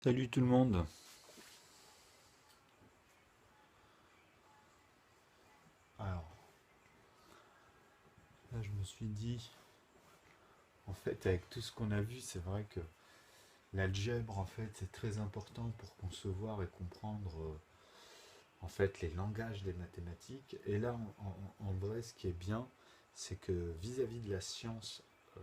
Salut tout le monde. Alors, là je me suis dit, en fait avec tout ce qu'on a vu, c'est vrai que l'algèbre en fait c'est très important pour concevoir et comprendre en fait les langages des mathématiques. Et là en vrai ce qui est bien, c'est que vis-à-vis de la science euh,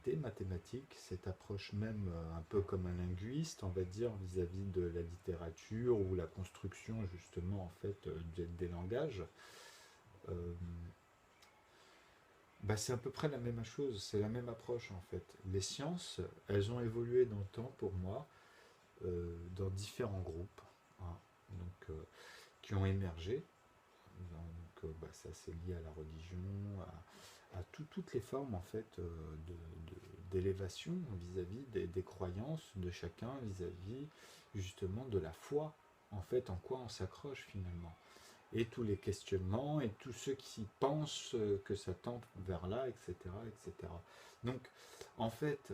des mathématiques, cette approche même un peu comme un linguiste, on va dire, vis-à-vis de la littérature ou la construction justement en fait des langages. euh, Bah, c'est à peu près la même chose, c'est la même approche en fait. Les sciences, elles ont évolué dans le temps pour moi, dans différents groupes, hein, donc, qui ont émergé. Donc, bah, ça c'est lié à la religion, à toutes les formes en fait d'élévation vis-à-vis des croyances de chacun, vis-à-vis justement de la foi, en fait, en quoi on s'accroche finalement et tous les questionnements et tous ceux qui pensent que ça tend vers là, etc. etc. Donc, en fait,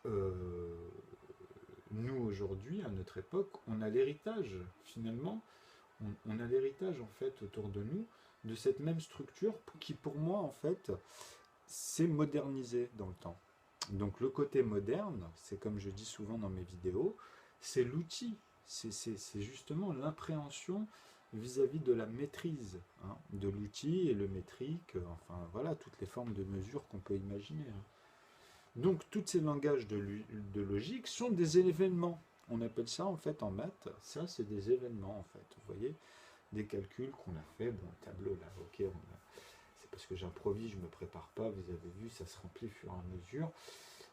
euh, nous aujourd'hui, à notre époque, on a l'héritage, finalement, on a l'héritage, en fait, autour de nous, de cette même structure qui, pour moi, en fait, s'est modernisée dans le temps. Donc, le côté moderne, c'est comme je dis souvent dans mes vidéos, c'est l'outil, c'est justement l'impréhension vis-à-vis de la maîtrise, hein, de l'outil et le métrique, enfin voilà, toutes les formes de mesure qu'on peut imaginer, hein. Donc, tous ces langages de logique sont des événements. On appelle ça en fait en maths, ça c'est des événements en fait. Vous voyez, des calculs qu'on a fait, bon, tableau là, ok, c'est parce que j'improvise, je ne me prépare pas, vous avez vu, ça se remplit au fur et à mesure.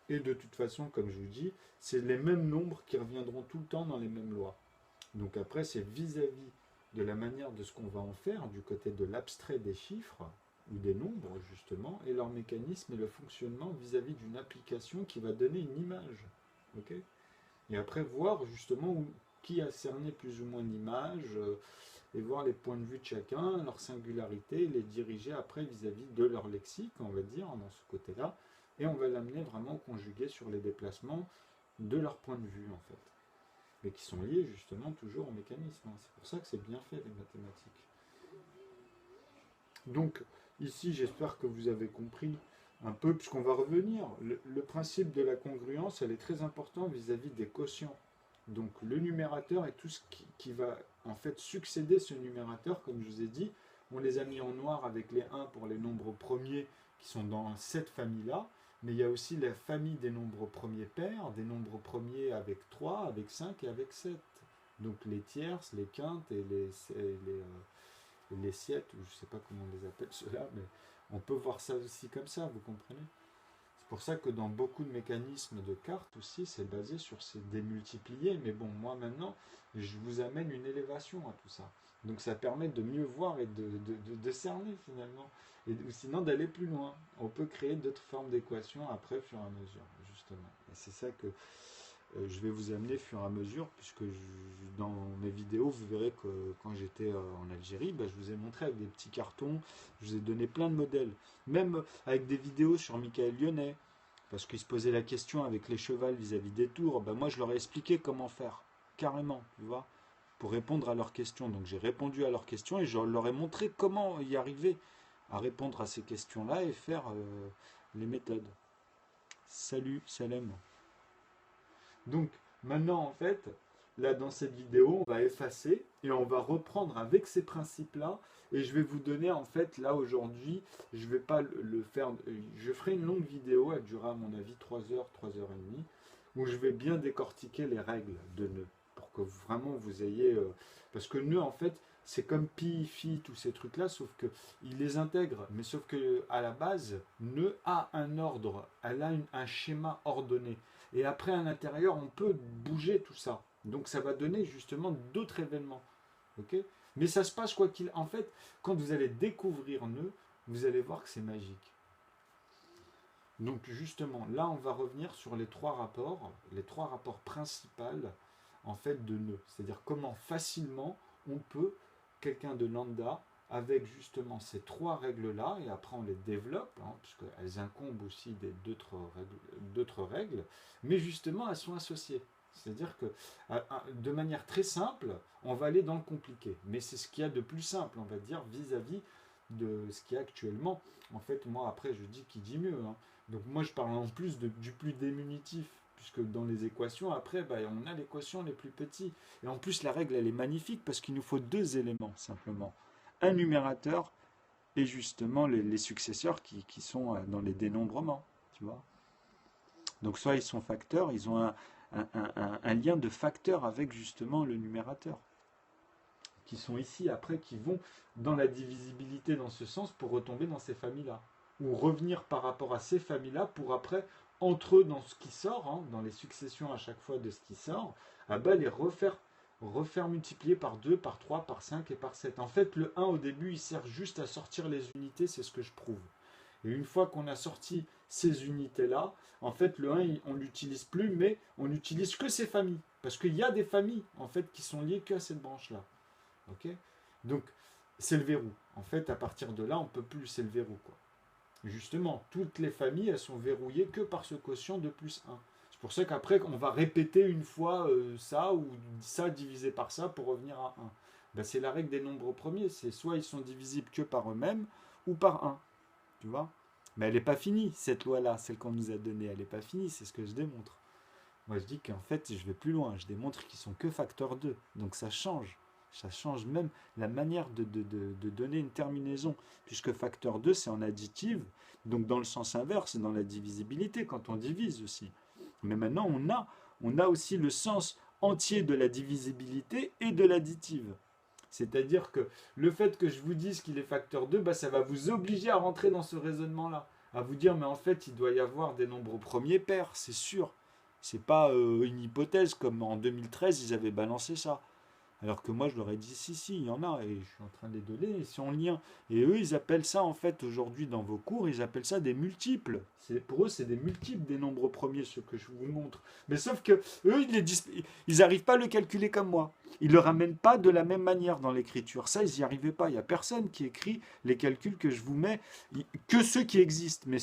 Et de toute façon, comme je vous dis, c'est les mêmes nombres qui reviendront tout le temps dans les mêmes lois. Donc après, c'est vis-à-vis de la manière de ce qu'on va en faire, du côté de l'abstrait des chiffres, ou des nombres justement, et leur mécanisme et le fonctionnement vis-à-vis d'une application qui va donner une image. Ok. Et après, voir justement qui a cerné plus ou moins l'image, et voir les points de vue de chacun, leur singularité, les diriger après vis-à-vis de leur lexique, on va dire, dans ce côté-là, et on va l'amener vraiment conjugué sur les déplacements de leur point de vue, en fait, mais qui sont liés justement toujours au mécanisme, hein. C'est pour ça que c'est bien fait, les mathématiques. Donc, ici, j'espère que vous avez compris un peu, puisqu'on va revenir. Le principe de la congruence, elle est très important vis-à-vis des quotients. Donc, le numérateur et tout ce qui va en fait succéder ce numérateur, comme je vous ai dit, on les a mis en noir avec les 1 pour les nombres premiers qui sont dans cette famille-là, mais il y a aussi la famille des nombres premiers pairs, des nombres premiers avec 3, avec 5 et avec 7. Donc les tierces, les quintes les siètes, ou je ne sais pas comment on les appelle ceux-là, mais on peut voir ça aussi comme ça, vous comprenez? C'est pour ça que dans beaucoup de mécanismes de cartes aussi, c'est basé sur ces démultipliés. Mais bon, moi maintenant, je vous amène une élévation à tout ça. Donc ça permet de mieux voir et de cerner finalement. Et sinon d'aller plus loin. On peut créer d'autres formes d'équations après, au fur et à mesure, justement. Et c'est ça que je vais vous amener au fur et à mesure, puisque dans mes vidéos, vous verrez que quand j'étais en Algérie, bah, je vous ai montré avec des petits cartons, je vous ai donné plein de modèles, même avec des vidéos sur Michael Lyonnais, parce qu'il se posait la question avec les chevals vis-à-vis des tours, bah, moi je leur ai expliqué comment faire, carrément, tu vois, pour répondre à leurs questions. Donc j'ai répondu à leurs questions et je leur ai montré comment y arriver à répondre à ces questions-là et faire les méthodes. Salut, Salem. Donc maintenant, en fait, là dans cette vidéo, on va effacer et on va reprendre avec ces principes-là. Et je vais vous donner, en fait, là aujourd'hui, je ne vais pas le faire. Je ferai une longue vidéo, elle durera à mon avis 3 heures, 3 heures et demie, où je vais bien décortiquer les règles de nœuds. Pour que vraiment vous ayez. Parce que nœud, en fait, c'est comme pi, phi, tous ces trucs-là, sauf que il les intègre. Mais sauf que à la base, nœud a un ordre, elle a un schéma ordonné. Et après, à l'intérieur, on peut bouger tout ça. Donc ça va donner justement d'autres événements. Ok. Mais ça se passe quoi qu'il. En fait, quand vous allez découvrir nœud, vous allez voir que c'est magique. Donc justement, là, on va revenir sur les trois rapports principaux en fait de nœuds. C'est-à-dire comment facilement on peut, quelqu'un de lambda, avec justement ces trois règles-là, et après on les développe, hein, puisqu'elles incombent aussi d'autres règles, mais justement elles sont associées. C'est-à-dire que de manière très simple, on va aller dans le compliqué. Mais c'est ce qu'il y a de plus simple, on va dire, vis-à-vis de ce qu'il y a actuellement. En fait, moi, après, je dis qui dit mieux. Hein. Donc moi, je parle en plus du plus diminutif, puisque dans les équations, après, bah, on a l'équation les plus petits. Et en plus, la règle, elle est magnifique, parce qu'il nous faut deux éléments, simplement. Un numérateur et justement les successeurs qui sont dans les dénombrements, tu vois. Donc soit ils sont facteurs, ils ont un lien de facteur avec justement le numérateur, qui sont ici après, qui vont dans la divisibilité dans ce sens pour retomber dans ces familles-là. Ou revenir par rapport à ces familles-là pour après, entre eux dans ce qui sort, hein, dans les successions à chaque fois de ce qui sort, ah bah, les refaire multiplier par 2, par 3, par 5 et par 7. En fait, le 1 au début, il sert juste à sortir les unités, c'est ce que je prouve. Et une fois qu'on a sorti ces unités-là, en fait, le 1, on ne l'utilise plus, mais on n'utilise que ces familles. Parce qu'il y a des familles, en fait, qui sont liées qu'à cette branche-là. Ok. Donc, c'est le verrou. En fait, à partir de là, on ne peut plus, c'est le verrou, quoi. Justement, toutes les familles, elles sont verrouillées que par ce quotient de plus 1. C'est pour ça qu'après, on va répéter une fois ça ou ça divisé par ça pour revenir à 1. Ben, c'est la règle des nombres premiers. C'est soit ils sont divisibles que par eux-mêmes ou par 1. Tu vois. Mais elle n'est pas finie, cette loi-là, celle qu'on nous a donnée. Elle n'est pas finie, c'est ce que je démontre. Moi, je dis qu'en fait, je vais plus loin. Je démontre qu'ils sont que facteur 2. Donc ça change. Ça change même la manière de donner une terminaison. Puisque facteur 2, c'est en additive. Donc dans le sens inverse, c'est dans la divisibilité, quand on divise aussi. Mais maintenant, on a aussi le sens entier de la divisibilité et de l'additive. C'est-à-dire que le fait que je vous dise qu'il est facteur 2, bah, ça va vous obliger à rentrer dans ce raisonnement-là. À vous dire, mais en fait, il doit y avoir des nombres premiers pairs, c'est sûr. C'est pas une hypothèse comme en 2013, ils avaient balancé ça. Alors que moi, je leur ai dit, si, il y en a, et je suis en train de les donner, ils sont en lien. Et eux, ils appellent ça, en fait, aujourd'hui, dans vos cours, ils appellent ça des multiples. Pour eux, c'est des multiples des nombres premiers, ce que je vous montre. Mais sauf que eux, ils n'arrivent pas à le calculer comme moi. Ils ne le ramènent pas de la même manière dans l'écriture. Ça, ils n'y arrivaient pas. Il n'y a personne qui écrit les calculs que je vous mets, que ceux qui existent. Mais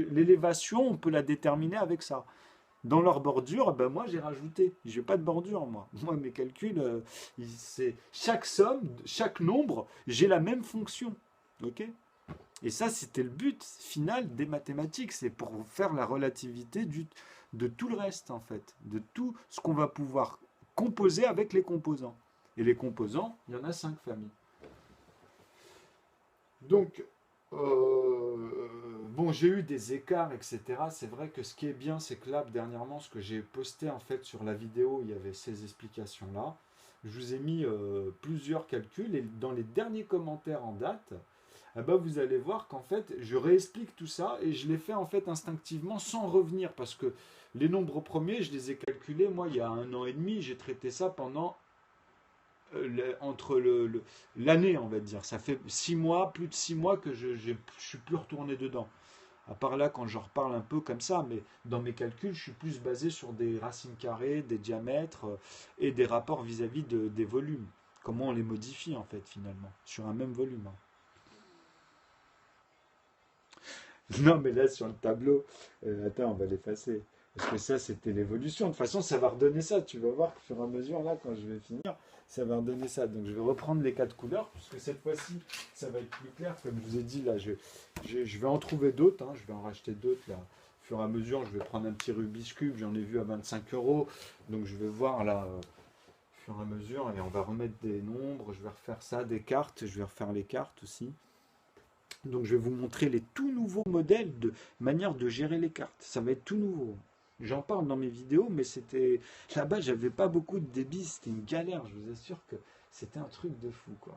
l'élévation, on peut la déterminer avec ça. Dans leur bordure, ben moi j'ai rajouté. J'ai pas de bordure moi. Moi mes calculs, c'est chaque somme, chaque nombre, j'ai la même fonction. Ok. Et ça c'était le but final des mathématiques, c'est pour faire la relativité de tout le reste en fait, de tout ce qu'on va pouvoir composer avec les composants. Et les composants, il y en a 5 familles. Donc bon, j'ai eu des écarts, etc. C'est vrai que ce qui est bien, c'est que là, dernièrement, ce que j'ai posté en fait sur la vidéo, il y avait ces explications-là. Je vous ai mis plusieurs calculs et dans les derniers commentaires en date, eh ben, vous allez voir qu'en fait, je réexplique tout ça et je l'ai fait en fait instinctivement sans revenir parce que les nombres premiers, je les ai calculés, moi, il y a 1 an et demi, j'ai traité ça pendant entre l'année, on va dire. Ça fait 6 mois, plus de 6 mois que je ne suis plus retourné dedans. À part là, quand je reparle un peu comme ça, mais dans mes calculs, je suis plus basé sur des racines carrées, des diamètres et des rapports vis-à-vis des volumes. Comment on les modifie, en fait, finalement, sur un même volume. Hein. Non, mais là, sur le tableau, attends, on va l'effacer. Parce que ça, c'était l'évolution. De toute façon, ça va redonner ça. Tu vas voir qu'au fur et à mesure, là, quand je vais finir, ça va redonner ça. Donc, je vais reprendre les 4 couleurs, puisque cette fois-ci, ça va être plus clair. Comme je vous ai dit, là, je vais en trouver d'autres. Hein. Je vais en racheter d'autres, là. Au fur et à mesure, je vais prendre un petit Rubik's Cube. J'en ai vu à 25 euros. Donc, je vais voir, là, au fur et à mesure. Et on va remettre des nombres. Je vais refaire ça, des cartes. Je vais refaire les cartes aussi. Donc je vais vous montrer les tout nouveaux modèles de manière de gérer les cartes. Ça va être tout nouveau. J'en parle dans mes vidéos, mais c'était là-bas, j'avais pas beaucoup de débit, c'était une galère. Je vous assure que c'était un truc de fou, quoi.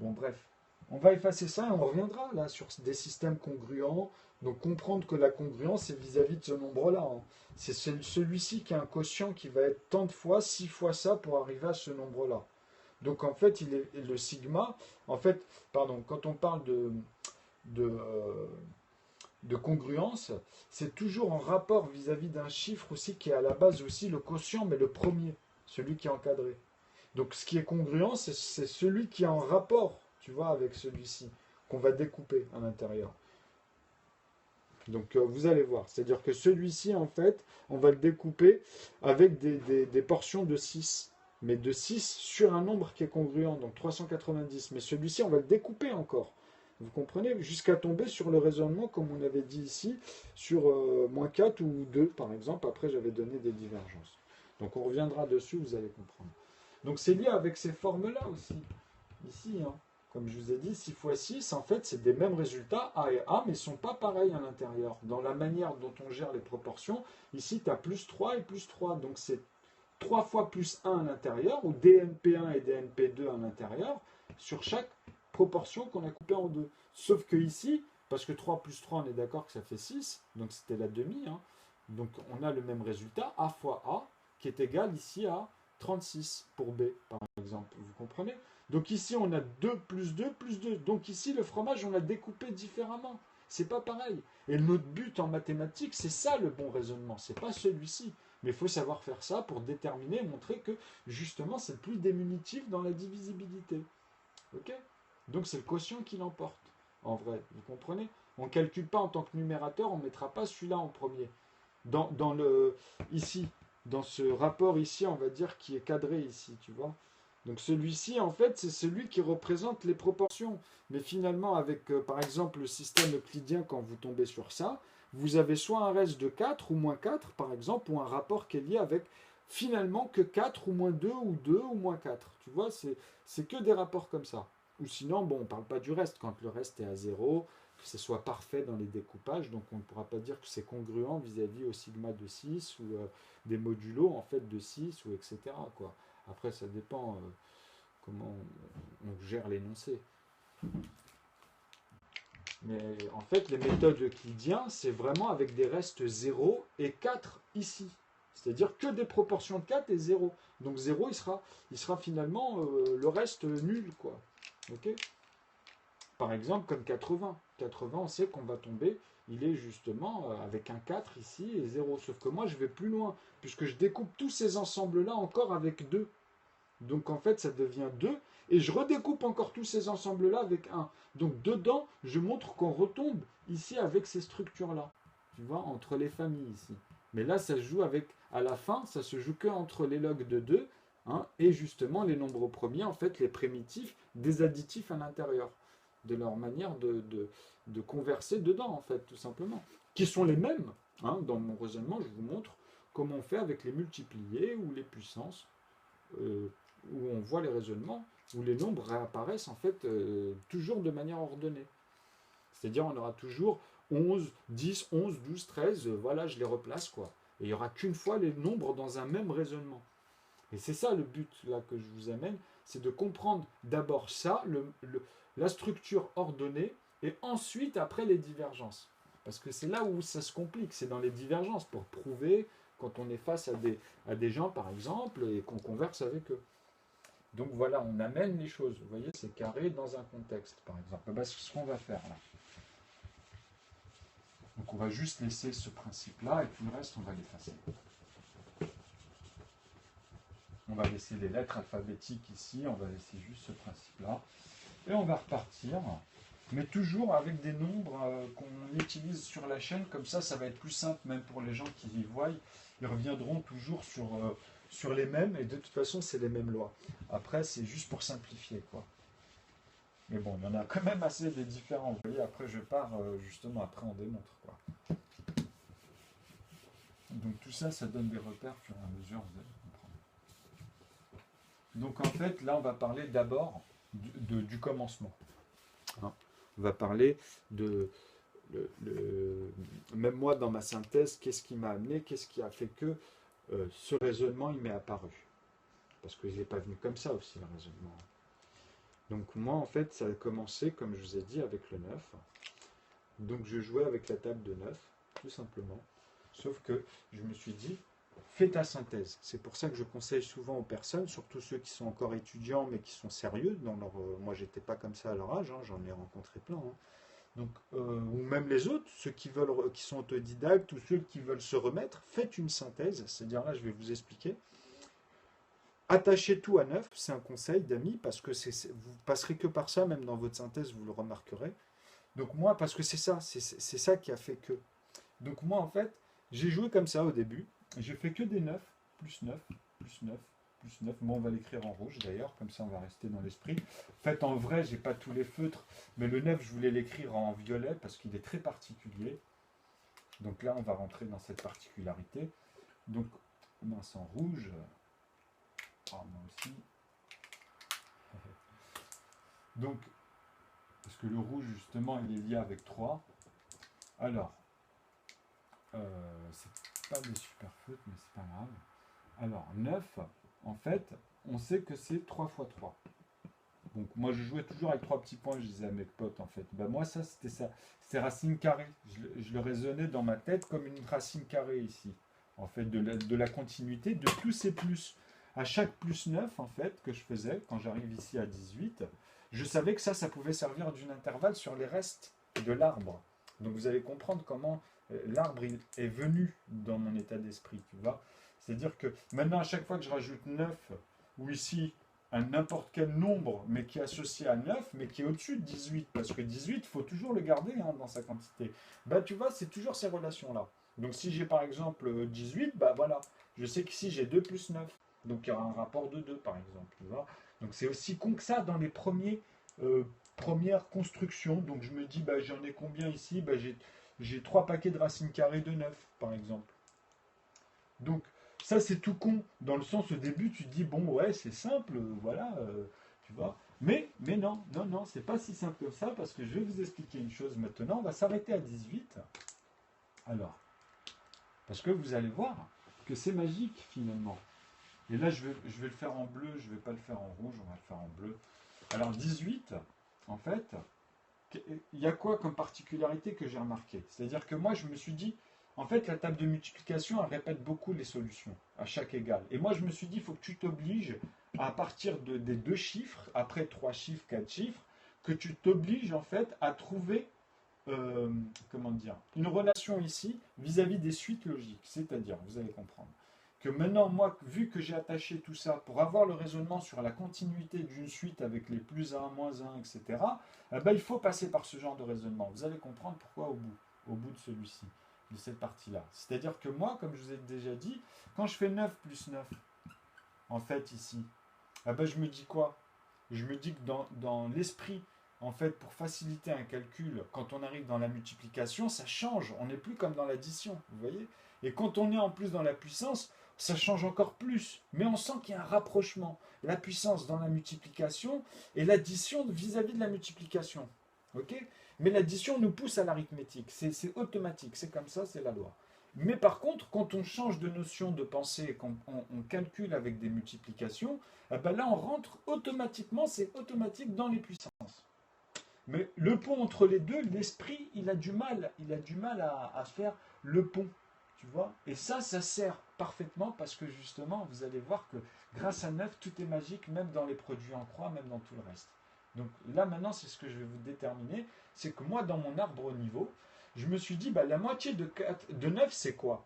Bon, bref, on va effacer ça et on reviendra là sur des systèmes congruents. Donc comprendre que la congruence est vis-à-vis de ce nombre-là. Hein. C'est celui-ci qui a un quotient qui va être tant de fois, 6 fois ça pour arriver à ce nombre-là. Donc en fait, le sigma, en fait, pardon, quand on parle de, euh, de congruence, c'est toujours en rapport vis-à-vis d'un chiffre aussi qui est à la base aussi le quotient, mais le premier, celui qui est encadré. Donc ce qui est congruent, c'est celui qui est en rapport, tu vois, avec celui-ci, qu'on va découper à l'intérieur. Donc vous allez voir, c'est-à-dire que celui-ci, en fait, on va le découper avec des portions de 6, mais de 6 sur un nombre qui est congruent, donc 390. Mais celui-ci, on va le découper encore. Vous comprenez? Jusqu'à tomber sur le raisonnement, comme on avait dit ici, sur moins 4 ou 2, par exemple. Après, j'avais donné des divergences. Donc on reviendra dessus, vous allez comprendre. Donc c'est lié avec ces formes-là aussi. Ici, hein. Comme je vous ai dit, 6 fois 6, en fait, c'est des mêmes résultats, A et A, mais ils ne sont pas pareils à l'intérieur. Dans la manière dont on gère les proportions, ici, tu as plus 3 et plus 3. Donc c'est 3 fois plus 1 à l'intérieur, ou DNP1 et DNP2 à l'intérieur, sur chaque proportion qu'on a coupée en deux. Sauf que ici, parce que 3 plus 3, on est d'accord que ça fait 6, donc c'était la demi, hein. Donc on a le même résultat, A fois A, qui est égal ici à 36 pour B, par exemple. Vous comprenez? Donc ici, on a 2 plus 2 plus 2. Donc ici, le fromage, on l'a découpé différemment. C'est pas pareil. Et notre but en mathématiques, c'est ça le bon raisonnement. C'est pas celui-ci. Mais il faut savoir faire ça pour déterminer, montrer que justement, c'est le plus diminutif dans la divisibilité. Ok? Donc c'est le quotient qui l'emporte. En vrai, vous comprenez? On ne calcule pas en tant que numérateur, on ne mettra pas celui-là en premier. Ici, dans ce rapport ici, on va dire qui est cadré ici, tu vois. Donc celui-ci, en fait, c'est celui qui représente les proportions. Mais finalement, avec, par exemple, le système euclidien, quand vous tombez sur ça, vous avez soit un reste de 4 ou moins 4, par exemple, ou un rapport qui est lié avec finalement que 4 ou moins 2 ou 2 ou moins 4. Tu vois, c'est que des rapports comme ça. Ou sinon, bon, on ne parle pas du reste, quand le reste est à 0, que ce soit parfait dans les découpages, donc on ne pourra pas dire que c'est congruent vis-à-vis au sigma de 6 ou des modulos en fait de 6 ou etc. Quoi. Après, ça dépend comment on gère l'énoncé. Mais en fait, les méthodes euclidiennes, c'est vraiment avec des restes 0 et 4 ici. C'est-à-dire que des proportions de 4 et 0. Donc 0, il sera finalement le reste nul, quoi. Ok? Par exemple, comme 80. 80, on sait qu'on va tomber, il est justement avec un 4 ici et 0. Sauf que moi, je vais plus loin, puisque je découpe tous ces ensembles-là encore avec 2. Donc en fait, ça devient 2. Et je redécoupe encore tous ces ensembles-là avec 1. Donc dedans, je montre qu'on retombe ici avec ces structures-là. Tu vois, entre les familles ici. Mais là, ça se joue avec, à la fin, ça se joue que entre les logs de 2 hein, et justement les nombres premiers, en fait, les primitifs des additifs à l'intérieur. De leur manière de converser dedans, en fait, tout simplement. Qui sont les mêmes. Hein, dans mon raisonnement, je vous montre comment on fait avec les multipliés ou les puissances. Où on voit les raisonnements, où les nombres réapparaissent en fait toujours de manière ordonnée. C'est-à-dire on aura toujours 11, 10, 11, 12, 13, voilà, je les replace quoi. Et il n'y aura qu'une fois les nombres dans un même raisonnement. Et c'est ça le but là que je vous amène, c'est de comprendre d'abord ça, la structure ordonnée, et ensuite après les divergences. Parce que c'est là où ça se complique, c'est dans les divergences, pour prouver quand on est face à des gens par exemple, et qu'on converse avec eux. Donc voilà, on amène les choses. Vous voyez, c'est carré dans un contexte, par exemple. Ben, c'est ce qu'on va faire là. Donc on va juste laisser ce principe-là, et puis le reste, on va l'effacer. On va laisser les lettres alphabétiques ici, on va laisser juste ce principe-là. Et on va repartir, mais toujours avec des nombres qu'on utilise sur la chaîne, comme ça va être plus simple, même pour les gens qui y voient. Ils reviendront toujours sur les mêmes, et de toute façon, c'est les mêmes lois. Après, c'est juste pour simplifier, quoi. Mais bon, il y en a quand même assez des différents. Vous voyez, après, je pars, justement, après, on démontre, quoi. Donc tout ça, ça donne des repères au fur et à mesure, vous allez comprendre. Donc en fait, là, on va parler d'abord du commencement. Hein. On va parler de... Même moi, dans ma synthèse, qu'est-ce qui m'a amené, qu'est-ce qui a fait que ce raisonnement, il m'est apparu. Parce qu'il n'est pas venu comme ça aussi, le raisonnement. Donc moi, en fait, ça a commencé, comme je vous ai dit, avec le 9. Donc je jouais avec la table de 9, tout simplement. Sauf que je me suis dit, fais ta synthèse. C'est pour ça que je conseille souvent aux personnes, surtout ceux qui sont encore étudiants, mais qui sont sérieux. Moi, j'étais pas comme ça à leur âge, hein, j'en ai rencontré plein. Hein. Donc, ou même les autres, ceux qui sont autodidactes ou ceux qui veulent se remettre, faites une synthèse. C'est-à-dire là, je vais vous expliquer. Attachez tout à 9, c'est un conseil d'amis, parce que vous passerez que par ça, même dans votre synthèse, vous le remarquerez. Donc moi, parce que c'est ça qui a fait que. Donc moi, en fait, j'ai joué comme ça au début. J'ai fait que des 9 plus 9 plus 9 plus 9. Bon, on va l'écrire en rouge d'ailleurs, comme ça on va rester dans l'esprit. En fait, en vrai, j'ai pas tous les feutres, mais le 9, je voulais l'écrire en violet parce qu'il est très particulier. Donc là, on va rentrer dans cette particularité. Donc, mince en rouge. Ah, moi aussi. Donc, parce que le rouge, justement, il est lié avec 3. Alors, c'est pas des super feutres, mais c'est pas grave. Alors, 9, en fait, on sait que c'est 3 fois 3. Donc, moi, je jouais toujours avec 3 petits points, je disais à mes potes, en fait. Ben, moi, ça, c'était ça. C'était racine carrée. Je le raisonnais dans ma tête comme une racine carrée ici. En fait, de la continuité de tous ces plus. À chaque plus 9, en fait, que je faisais, quand j'arrive ici à 18, je savais que ça pouvait servir d'une intervalle sur les restes de l'arbre. Donc, vous allez comprendre comment l'arbre est venu dans mon état d'esprit, tu vois. C'est-à-dire que maintenant, à chaque fois que je rajoute 9, ou ici, un n'importe quel nombre, mais qui est associé à 9, mais qui est au-dessus de 18, parce que 18, il faut toujours le garder hein, dans sa quantité. Bah, tu vois, c'est toujours ces relations-là. Donc, si j'ai par exemple 18, bah voilà, je sais qu'ici j'ai 2 plus 9. Donc, il y aura un rapport de 2, par exemple. Tu vois. Donc, c'est aussi con que ça dans les premières constructions. Donc, je me dis, bah, j'en ai combien ici bah, j'ai 3 paquets de racines carrées de 9, par exemple. Donc, ça, c'est tout con. Dans le sens, au début, tu te dis, bon, ouais, c'est simple, voilà, tu vois. Mais non, non, non, c'est pas si simple que ça, parce que je vais vous expliquer une chose maintenant. On va s'arrêter à 18. Alors, parce que vous allez voir que c'est magique, finalement. Et là, je vais le faire en bleu, je ne vais pas le faire en rouge, on va le faire en bleu. Alors, 18, en fait, il y a quoi comme particularité que j'ai remarqué? C'est-à-dire que moi, je me suis dit, en fait, la table de multiplication, elle répète beaucoup les solutions à chaque égal. Et moi, je me suis dit, il faut que tu t'obliges, à partir des 2 chiffres, après 3 chiffres, 4 chiffres, que tu t'obliges, en fait, à trouver, comment dire, une relation ici vis-à-vis des suites logiques. C'est-à-dire, vous allez comprendre, que maintenant, moi, vu que j'ai attaché tout ça, pour avoir le raisonnement sur la continuité d'une suite avec les plus 1, moins 1, etc., eh ben, il faut passer par ce genre de raisonnement. Vous allez comprendre pourquoi au bout de celui-ci, de cette partie-là. C'est-à-dire que moi, comme je vous ai déjà dit, quand je fais 9 plus 9, en fait, ici, eh ben, je me dis quoi? Je me dis que dans l'esprit, en fait, pour faciliter un calcul, quand on arrive dans la multiplication, ça change. On n'est plus comme dans l'addition, vous voyez? Et quand on est en plus dans la puissance, ça change encore plus. Mais on sent qu'il y a un rapprochement. La puissance dans la multiplication et l'addition vis-à-vis de la multiplication. Ok? Mais l'addition nous pousse à l'arithmétique. C'est automatique. C'est comme ça, c'est la loi. Mais par contre, quand on change de notion de pensée et qu'on on calcule avec des multiplications, eh ben là on rentre automatiquement, c'est automatique dans les puissances. Mais le pont entre les deux, l'esprit, il a du mal à faire le pont, tu vois. Et ça sert parfaitement parce que justement, vous allez voir que grâce à 9, tout est magique, même dans les produits en croix, même dans tout le reste. Donc là maintenant, c'est ce que je vais vous déterminer, c'est que moi, dans mon arbre au niveau, je me suis dit, bah, la moitié de 9, c'est quoi?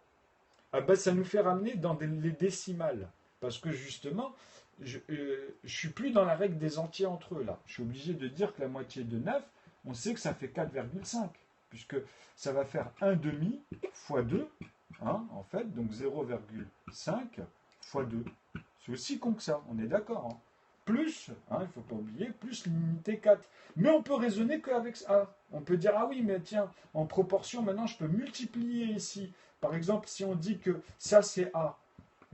Ah bah, ça nous fait ramener dans les décimales. Parce que justement, je ne suis plus dans la règle des entiers entre eux là. Je suis obligé de dire que la moitié de 9, on sait que ça fait 4,5. Puisque ça va faire 1 demi fois 2, hein, en fait, donc 0,5 fois 2. C'est aussi con que ça, on est d'accord. Hein. Plus, hein, il ne faut pas oublier, plus l'unité 4. Mais on peut raisonner qu'avec ça. On peut dire, ah oui, mais tiens, en proportion, maintenant, je peux multiplier ici. Par exemple, si on dit que ça, c'est A,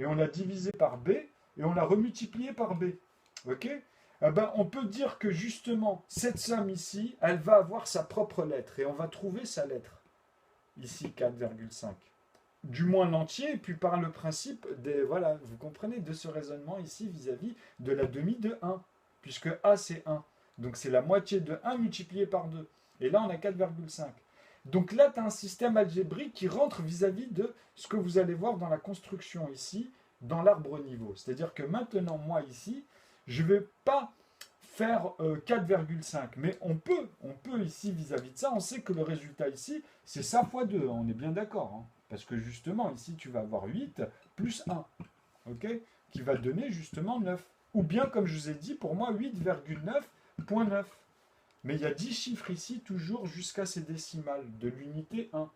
et on l'a divisé par B, et on l'a remultiplié par B. Ok? Eh ben, on peut dire que justement, cette somme ici, elle va avoir sa propre lettre, et on va trouver sa lettre. Ici, 4,5. Du moins l'entier, et puis par le principe des, voilà, vous comprenez, de ce raisonnement ici vis-à-vis de la demi de 1, puisque A c'est 1. Donc c'est la moitié de 1 multiplié par 2. Et là on a 4,5. Donc là tu as un système algébrique qui rentre vis-à-vis de ce que vous allez voir dans la construction ici, dans l'arbre niveau. C'est-à-dire que maintenant moi ici, je ne vais pas faire 4,5. Mais on peut ici vis-à-vis de ça, on sait que le résultat ici, c'est ça fois 2, on est bien d'accord. Hein. Parce que justement, ici, tu vas avoir 8 plus 1, ok, qui va donner justement 9. Ou bien, comme je vous ai dit, pour moi, 8,9.9. Mais il y a 10 chiffres ici, toujours jusqu'à ces décimales de l'unité 1,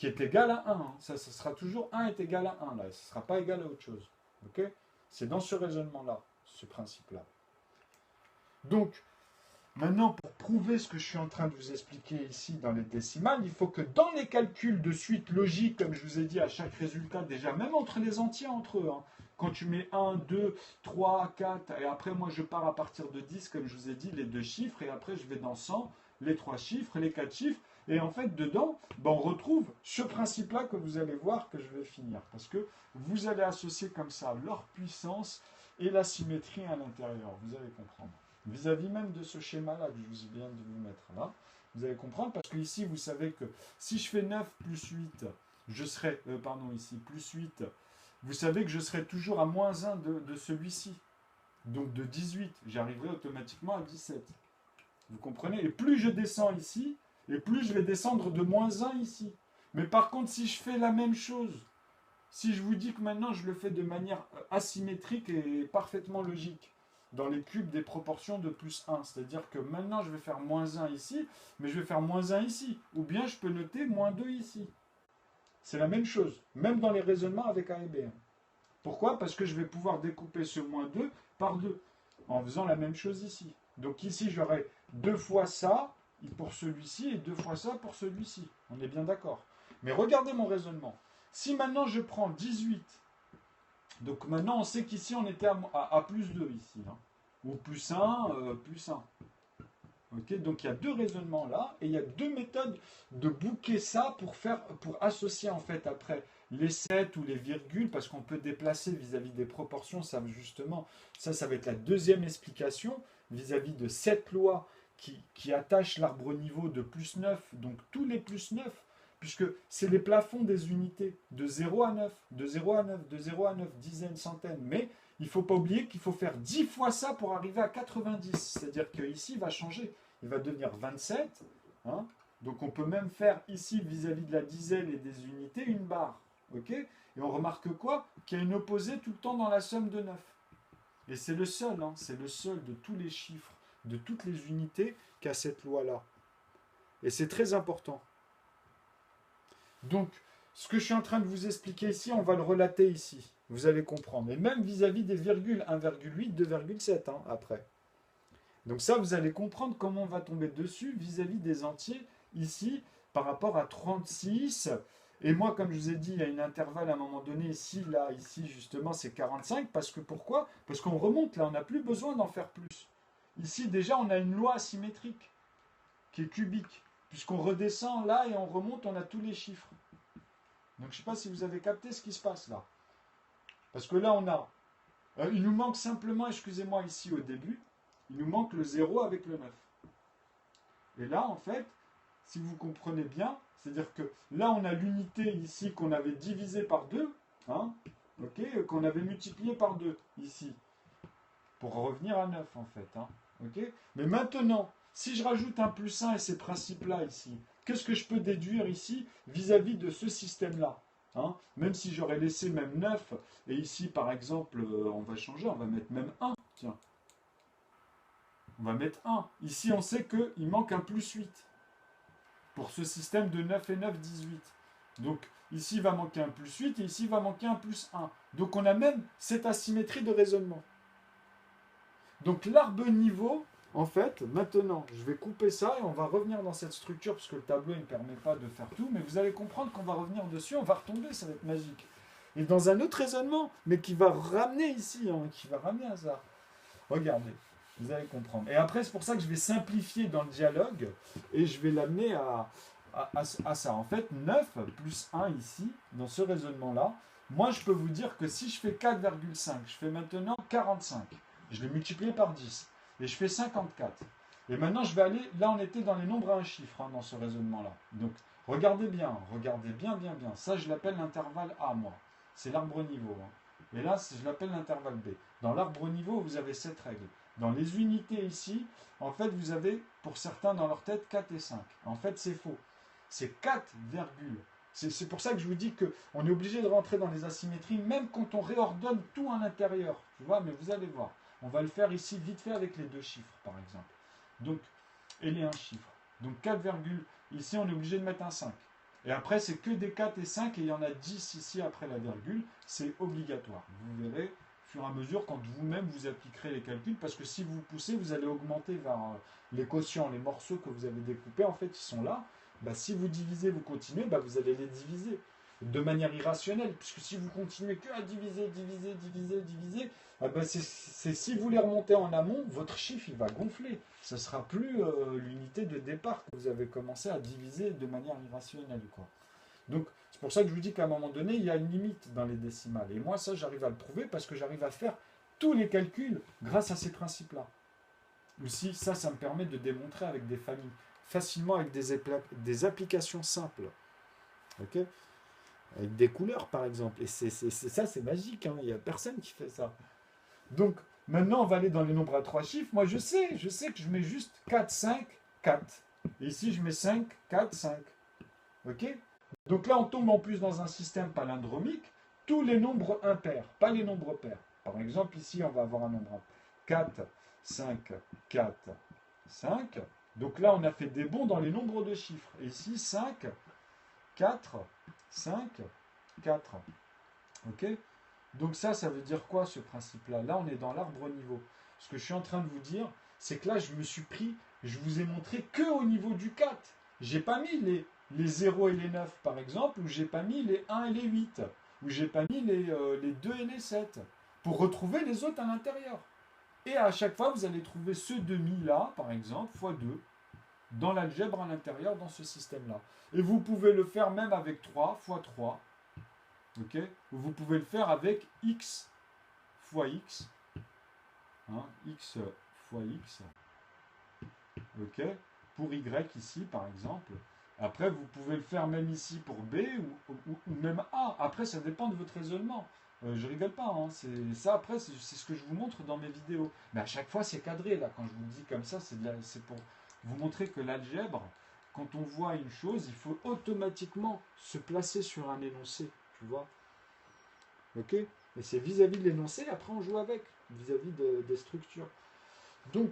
qui est égal à 1. Hein. Ça sera toujours 1 est égal à 1, là. Ça ne sera pas égal à autre chose. Ok? C'est dans ce raisonnement-là, ce principe-là. Donc, maintenant, pour prouver ce que je suis en train de vous expliquer ici dans les décimales, il faut que dans les calculs de suite logique, comme je vous ai dit, à chaque résultat, déjà, même entre les entiers entre eux, hein, quand tu mets 1, 2, 3, 4, et après, moi, je pars à partir de 10, comme je vous ai dit, les 2 chiffres, et après, je vais dans 100, les 3 chiffres, les 4 chiffres, et en fait, dedans, ben, on retrouve ce principe-là que vous allez voir que je vais finir, parce que vous allez associer comme ça leur puissance et la symétrie à l'intérieur, vous allez comprendre. Vis-à-vis même de ce schéma-là que je vous viens de vous mettre là, vous allez comprendre, parce que ici, vous savez que si je fais 9 plus 8, je serai, ici, plus 8, vous savez que je serai toujours à moins 1 de celui-ci. Donc de 18, j'arriverai automatiquement à 17. Vous comprenez? Et plus je descends ici, et plus je vais descendre de moins 1 ici. Mais par contre, si je fais la même chose, si je vous dis que maintenant je le fais de manière asymétrique et parfaitement logique, dans les cubes des proportions de plus 1, c'est-à-dire que maintenant je vais faire moins 1 ici, mais je vais faire moins 1 ici, ou bien je peux noter moins 2 ici. C'est la même chose, même dans les raisonnements avec A et B. Pourquoi? Parce que je vais pouvoir découper ce moins 2 par 2, en faisant la même chose ici. Donc ici j'aurai 2 fois ça pour celui-ci et 2 fois ça pour celui-ci. On est bien d'accord. Mais regardez mon raisonnement. Si maintenant je prends 18, donc maintenant on sait qu'ici on était à plus 2 ici, hein, ou plus 1, plus 1. Okay, donc il y a deux raisonnements là, et il y a deux méthodes de bouquer ça pour associer en fait après les 7 ou les virgules, parce qu'on peut déplacer vis-à-vis des proportions, ça justement, ça va être la deuxième explication, vis-à-vis de cette loi qui attache l'arbre au niveau de plus 9, donc tous les plus 9, puisque c'est les plafonds des unités, de 0 à 9, de 0 à 9, de 0 à 9, dizaines, centaines, mais il ne faut pas oublier qu'il faut faire 10 fois ça pour arriver à 90. C'est-à-dire qu'ici, il va changer. Il va devenir 27. Hein. Donc on peut même faire ici, vis-à-vis de la dizaine et des unités, une barre. Okay, et on remarque quoi? Qu'il y a une opposée tout le temps dans la somme de 9. Et c'est le seul, hein, c'est le seul de tous les chiffres, de toutes les unités, qui a cette loi-là. Et c'est très important. Donc, ce que je suis en train de vous expliquer ici, on va le relater ici. Vous allez comprendre. Et même vis-à-vis des virgules, 1,8, 2,7 hein, après. Donc ça, vous allez comprendre comment on va tomber dessus vis-à-vis des entiers, ici, par rapport à 36. Et moi, comme je vous ai dit, il y a un intervalle à un moment donné, ici, là, ici, justement, c'est 45. Parce que pourquoi? Parce qu'on remonte, là, on n'a plus besoin d'en faire plus. Ici, déjà, on a une loi asymétrique, qui est cubique. Puisqu'on redescend là et on remonte, on a tous les chiffres. Donc je ne sais pas si vous avez capté ce qui se passe là. Parce que là on a, il nous manque simplement, excusez-moi ici au début, il nous manque le 0 avec le 9. Et là en fait, si vous comprenez bien, c'est-à-dire que là on a l'unité ici qu'on avait divisé par 2, hein, okay, qu'on avait multiplié par 2 ici, pour revenir à 9 en fait. Hein, okay. Mais maintenant, si je rajoute un plus 1 et ces principes-là ici, qu'est-ce que je peux déduire ici vis-à-vis de ce système-là hein? Même si j'aurais laissé même 9, et ici par exemple, on va changer, on va mettre même 1. Tiens. On va mettre 1. Ici on sait qu'il manque un plus 8. Pour ce système de 9 et 9, 18. Donc ici il va manquer un plus 8 et ici il va manquer un plus 1. Donc on a même cette asymétrie de raisonnement. Donc l'arbre niveau, en fait, maintenant, je vais couper ça et on va revenir dans cette structure parce que le tableau ne permet pas de faire tout, mais vous allez comprendre qu'on va revenir dessus, on va retomber, ça va être magique. Et dans un autre raisonnement, mais qui va ramener ici, hein, qui va ramener à ça. Regardez, vous allez comprendre. Et après, c'est pour ça que je vais simplifier dans le dialogue et je vais l'amener à ça. En fait, 9 plus 1 ici, dans ce raisonnement-là, moi je peux vous dire que si je fais 4,5, je fais maintenant 45. Je l'ai multiplié par 10. Et je fais 54. Et maintenant, je vais aller... Là, on était dans les nombres à un chiffre, hein, dans ce raisonnement-là. Donc, regardez bien, bien. Ça, je l'appelle l'intervalle A, moi. C'est l'arbre niveau. Hein. Et là, je l'appelle l'intervalle B. Dans l'arbre niveau, vous avez cette règle. Dans les unités ici, en fait, vous avez, pour certains, dans leur tête, 4 et 5. En fait, c'est faux. C'est 4, c'est pour ça que je vous dis qu'on est obligé de rentrer dans les asymétries, même quand on réordonne tout à l'intérieur. Tu vois, mais vous allez voir. On va le faire ici vite fait avec les deux chiffres, par exemple. Donc, et les 1 chiffre. Donc 4, ici on est obligé de mettre un 5. Et après, c'est que des 4 et 5, et il y en a 10 ici après la virgule. C'est obligatoire. Vous verrez, au fur et à mesure, quand vous-même vous appliquerez les calculs, parce que si vous poussez, vous allez augmenter vers les quotients, les morceaux que vous avez découpés, en fait, ils sont là. Bah, si vous divisez, vous continuez, bah, vous allez les diviser de manière irrationnelle, puisque si vous continuez que à diviser, diviser, diviser, diviser, ah ben si vous les remontez en amont, votre chiffre il va gonfler. Ce ne sera plus l'unité de départ que vous avez commencé à diviser de manière irrationnelle, quoi. Donc c'est pour ça que je vous dis qu'à un moment donné, il y a une limite dans les décimales. Et moi, ça, j'arrive à le prouver parce que j'arrive à faire tous les calculs grâce à ces principes-là. Aussi, ça me permet de démontrer avec des familles, facilement avec des applications simples. Ok, avec des couleurs, par exemple. Et ça, c'est magique. Hein. Il n'y a personne qui fait ça. Donc, maintenant, on va aller dans les nombres à 3 chiffres. Moi, je sais que je mets juste 4, 5, 4. Et ici, je mets 5, 4, 5. OK? Donc là, on tombe en plus dans un système palindromique. Tous les nombres impairs, pas les nombres pairs. Par exemple, ici, on va avoir un nombre impair. 4, 5, 4, 5. Donc là, on a fait des bonds dans les nombres de chiffres. Et ici, 5, 4, 5, 4. OK? Donc ça veut dire quoi ce principe-là? Là, on est dans l'arbre niveau. Ce que je suis en train de vous dire, c'est que là, je vous ai montré que au niveau du 4. J'ai pas mis les 0 et les 9, par exemple, ou j'ai pas mis les 1 et les 8, ou j'ai pas mis les 2 et les 7, pour retrouver les autres à l'intérieur. Et à chaque fois, vous allez trouver ce demi-là, par exemple, fois 2, dans l'algèbre à l'intérieur, dans ce système-là. Et vous pouvez le faire même avec 3 fois 3. Okay. Vous pouvez le faire avec x fois x. Hein, x fois x. Ok. Pour y ici, par exemple. Après, vous pouvez le faire même ici pour b ou même a. Après, ça dépend de votre raisonnement. Je rigole pas. Hein. Ça, après, c'est ce que je vous montre dans mes vidéos. Mais à chaque fois, c'est cadré. Là, quand je vous le dis comme ça, c'est pour vous montrer que l'algèbre, quand on voit une chose, il faut automatiquement se placer sur un énoncé. Tu vois? Ok? Et c'est vis-à-vis de l'énoncé, après on joue avec, vis-à-vis des structures. Donc,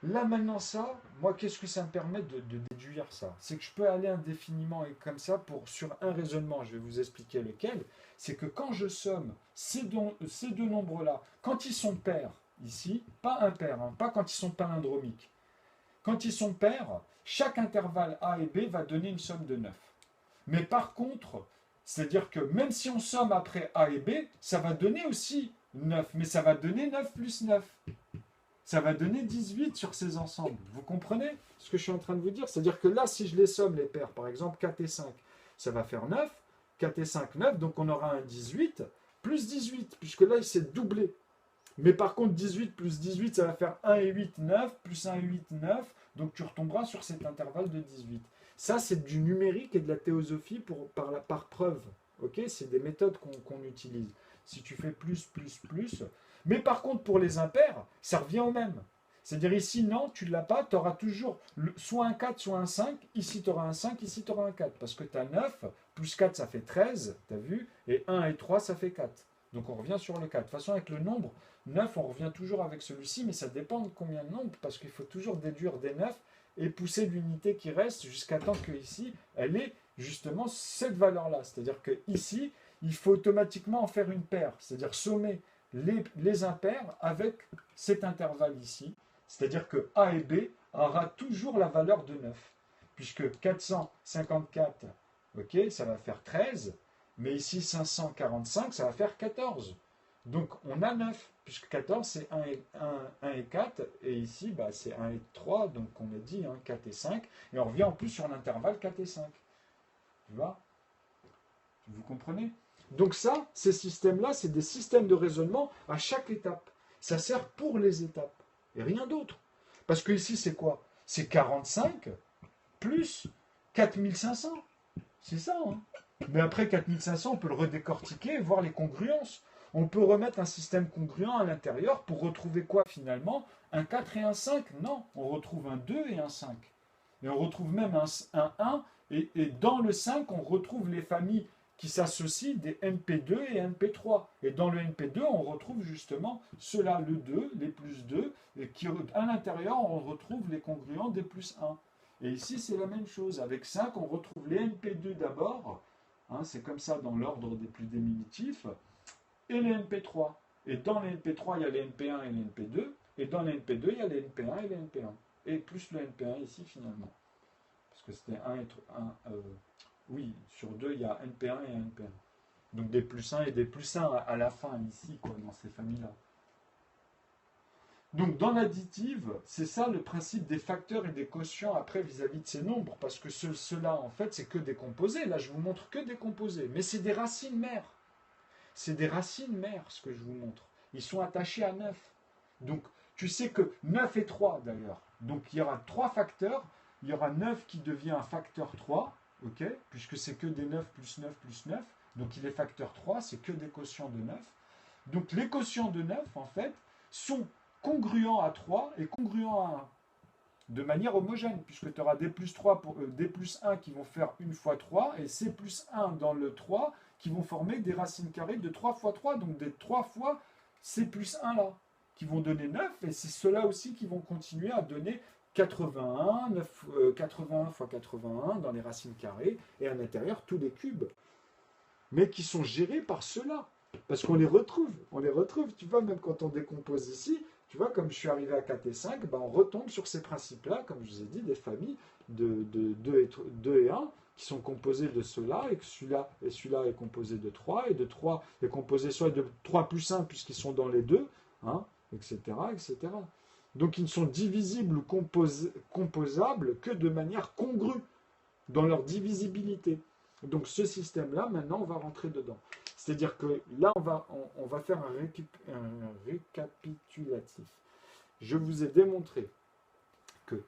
là maintenant ça, moi qu'est-ce que ça me permet de déduire ça? C'est que je peux aller indéfiniment et comme ça sur un raisonnement, je vais vous expliquer lequel, c'est que quand je somme ces deux nombres-là, quand ils sont pairs, ici, pas impairs, hein, pas quand ils sont palindromiques, quand ils sont pairs, chaque intervalle A et B va donner une somme de 9. Mais par contre, c'est-à-dire que même si on somme après A et B, ça va donner aussi 9, mais ça va donner 9 plus 9. Ça va donner 18 sur ces ensembles. Vous comprenez ce que je suis en train de vous dire? C'est-à-dire que là, si je les somme, les paires, par exemple 4 et 5, ça va faire 9. 4 et 5, 9, donc on aura un 18 plus 18, puisque là, il s'est doublé. Mais par contre, 18 plus 18, ça va faire 1 et 8, 9, plus 1 et 8, 9. Donc tu retomberas sur cet intervalle de 18. Ça, c'est du numérique et de la théosophie par preuve. Okay, c'est des méthodes qu'on utilise. Si tu fais plus, plus, plus. Mais par contre, pour les impairs, ça revient au même. C'est-à-dire ici, non, tu ne l'as pas, tu auras toujours soit un 4, soit un 5. Ici, tu auras un 5, ici, tu auras un 4. Parce que tu as 9, plus 4, ça fait 13, tu as vu, et 1 et 3, ça fait 4. Donc on revient sur le 4. De toute façon, avec le nombre, 9, on revient toujours avec celui-ci, mais ça dépend de combien de nombres, parce qu'il faut toujours déduire des 9 et pousser l'unité qui reste jusqu'à temps que ici, elle ait justement cette valeur-là. C'est-à-dire que ici, il faut automatiquement en faire une paire, c'est-à-dire sommer les impairs avec cet intervalle ici. C'est-à-dire que A et B aura toujours la valeur de 9, puisque 454, ok, ça va faire 13, mais ici 545, ça va faire 14. Donc on a 9, puisque 14 c'est 1 et 4, et ici bah, c'est 1 et 3, donc on a dit 4 et 5, et on revient en plus sur l'intervalle 4 et 5. Tu vois? Vous comprenez? Donc ça, ces systèmes-là, c'est des systèmes de raisonnement à chaque étape. Ça sert pour les étapes, et rien d'autre. Parce que ici c'est quoi? C'est 45 plus 4500. C'est ça, hein? Mais après 4500, on peut le redécortiquer et voir les congruences. On peut remettre un système congruent à l'intérieur pour retrouver quoi finalement? Un 4 et un 5? Non, on retrouve un 2 et un 5. Et on retrouve même un 1. Et dans le 5, on retrouve les familles qui s'associent des NP2 et NP3. Et dans le NP2, on retrouve justement ceux-là, le 2, les plus 2, et à l'intérieur, on retrouve les congruents des plus 1. Et ici, c'est la même chose. Avec 5, on retrouve les NP2 d'abord. Hein, c'est comme ça dans l'ordre des plus diminutifs. Et les NP3. Et dans les NP3, il y a les NP1 et les NP2. Et dans les NP2, il y a les NP1 et les NP1. Et plus le NP1 ici, finalement. Parce que c'était 1 et 1. Oui, sur 2, il y a NP1 et NP1. Donc des plus 1 et des plus 1 à la fin, ici, quoi, dans ces familles-là. Donc dans l'additive, c'est ça le principe des facteurs et des quotients après vis-à-vis de ces nombres, parce que ceux-là, en fait, c'est que des composés. Là, je vous montre que des composés, mais c'est des racines mères. C'est des racines mères, ce que je vous montre. Ils sont attachés à 9. Donc, tu sais que 9 et 3, d'ailleurs. Donc, il y aura 3 facteurs. Il y aura 9 qui devient un facteur 3, ok, puisque c'est que des 9 plus 9 plus 9. Donc, il est facteur 3, c'est que des quotients de 9. Donc, les quotients de 9, en fait, sont congruents à 3 et congruents à 1 de manière homogène, puisque tu auras des plus 3 pour, des plus 1 qui vont faire 1 fois 3, et c plus 1 dans le 3 qui vont former des racines carrées de 3 fois 3, donc des 3 fois c plus 1 là, qui vont donner 9, et c'est ceux-là aussi qui vont continuer à donner 81, 81 fois 81 dans les racines carrées, et à l'intérieur tous les cubes, mais qui sont gérés par ceux-là. Parce qu'on les retrouve, tu vois, même quand on décompose ici, tu vois, comme je suis arrivé à 4 et 5, ben on retombe sur ces principes-là, comme je vous ai dit, des familles de 2 et 1, qui sont composées de ceux-là, et que celui-là est composé de 3, et de 3 est composé soit de 3 plus 1, puisqu'ils sont dans les deux, hein, etc., etc. Donc ils ne sont divisibles ou composables que de manière congrue dans leur divisibilité. Donc ce système-là, maintenant, on va rentrer dedans. C'est-à-dire que là, on va faire un récapitulatif. Je vous ai démontré que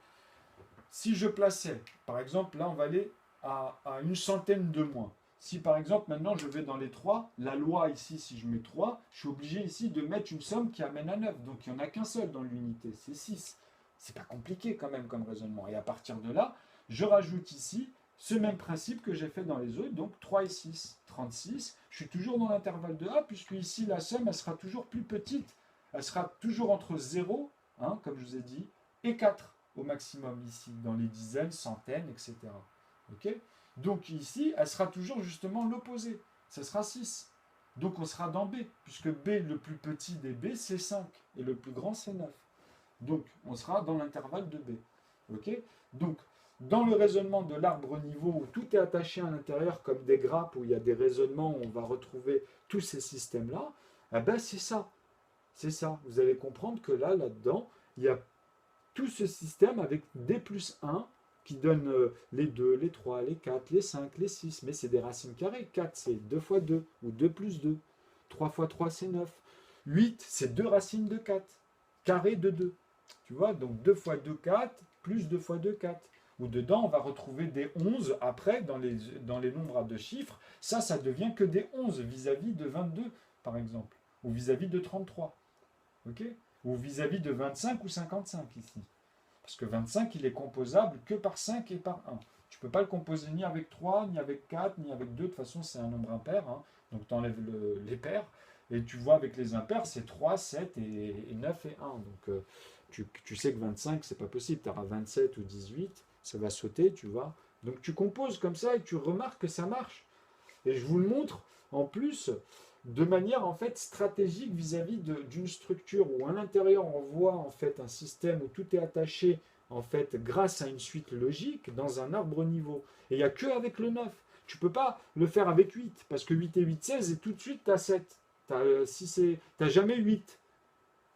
si je plaçais, par exemple, là, on va aller à une centaine de moins. Si par exemple, maintenant, je vais dans les 3, la loi ici, si je mets 3, je suis obligé ici de mettre une somme qui amène à 9. Donc il n'y en a qu'un seul dans l'unité, c'est 6. C'est pas compliqué quand même comme raisonnement. Et à partir de là, je rajoute ici ce même principe que j'ai fait dans les autres, donc 3 et 6, 36. Je suis toujours dans l'intervalle de A, puisque ici, la somme, elle sera toujours plus petite. Elle sera toujours entre 0, hein, comme je vous ai dit, et 4 au maximum ici, dans les dizaines, centaines, etc. Ok ? Donc ici, elle sera toujours justement l'opposé. Ce sera 6. Donc on sera dans B, puisque B, le plus petit des B, c'est 5, et le plus grand, c'est 9. Donc on sera dans l'intervalle de B. Ok ? Donc, dans le raisonnement de l'arbre niveau, où tout est attaché à l'intérieur comme des grappes, où il y a des raisonnements, où on va retrouver tous ces systèmes-là, eh ben c'est ça. C'est ça. Vous allez comprendre que là-dedans, il y a tout ce système avec D plus 1 qui donne les 2, les 3, les 4, les 5, les 6. Mais c'est des racines carrées. 4, c'est 2 fois 2, ou 2 plus 2. 3 fois 3, c'est 9. 8, c'est 2 racines de 4. Carré de 2. Tu vois, donc 2 fois 2, 4, plus 2 fois 2, 4. Où dedans, on va retrouver des 11 après, dans les nombres à deux chiffres. Ça devient que des 11 vis-à-vis de 22, par exemple. Ou vis-à-vis de 33. Ok ? Ou vis-à-vis de 25 ou 55 ici. Parce que 25, il est composable que par 5 et par 1. Tu ne peux pas le composer ni avec 3, ni avec 4, ni avec 2. De toute façon, c'est un nombre impair. Hein. Donc, tu enlèves les pairs. Et tu vois, avec les impairs, c'est 3, 7 et 9 et 1. Donc, tu sais que 25, c'est pas possible. Tu auras 27 ou 18. Ça va sauter, tu vois. Donc, tu composes comme ça et tu remarques que ça marche. Et je vous le montre, en plus, de manière en fait stratégique vis-à-vis d'une structure où à l'intérieur on voit en fait un système où tout est attaché en fait grâce à une suite logique dans un arbre niveau. Et il n'y a que avec le 9. Tu ne peux pas le faire avec 8 parce que 8 et 8, 16 et tout de suite tu as 7. Tu n'as jamais 8.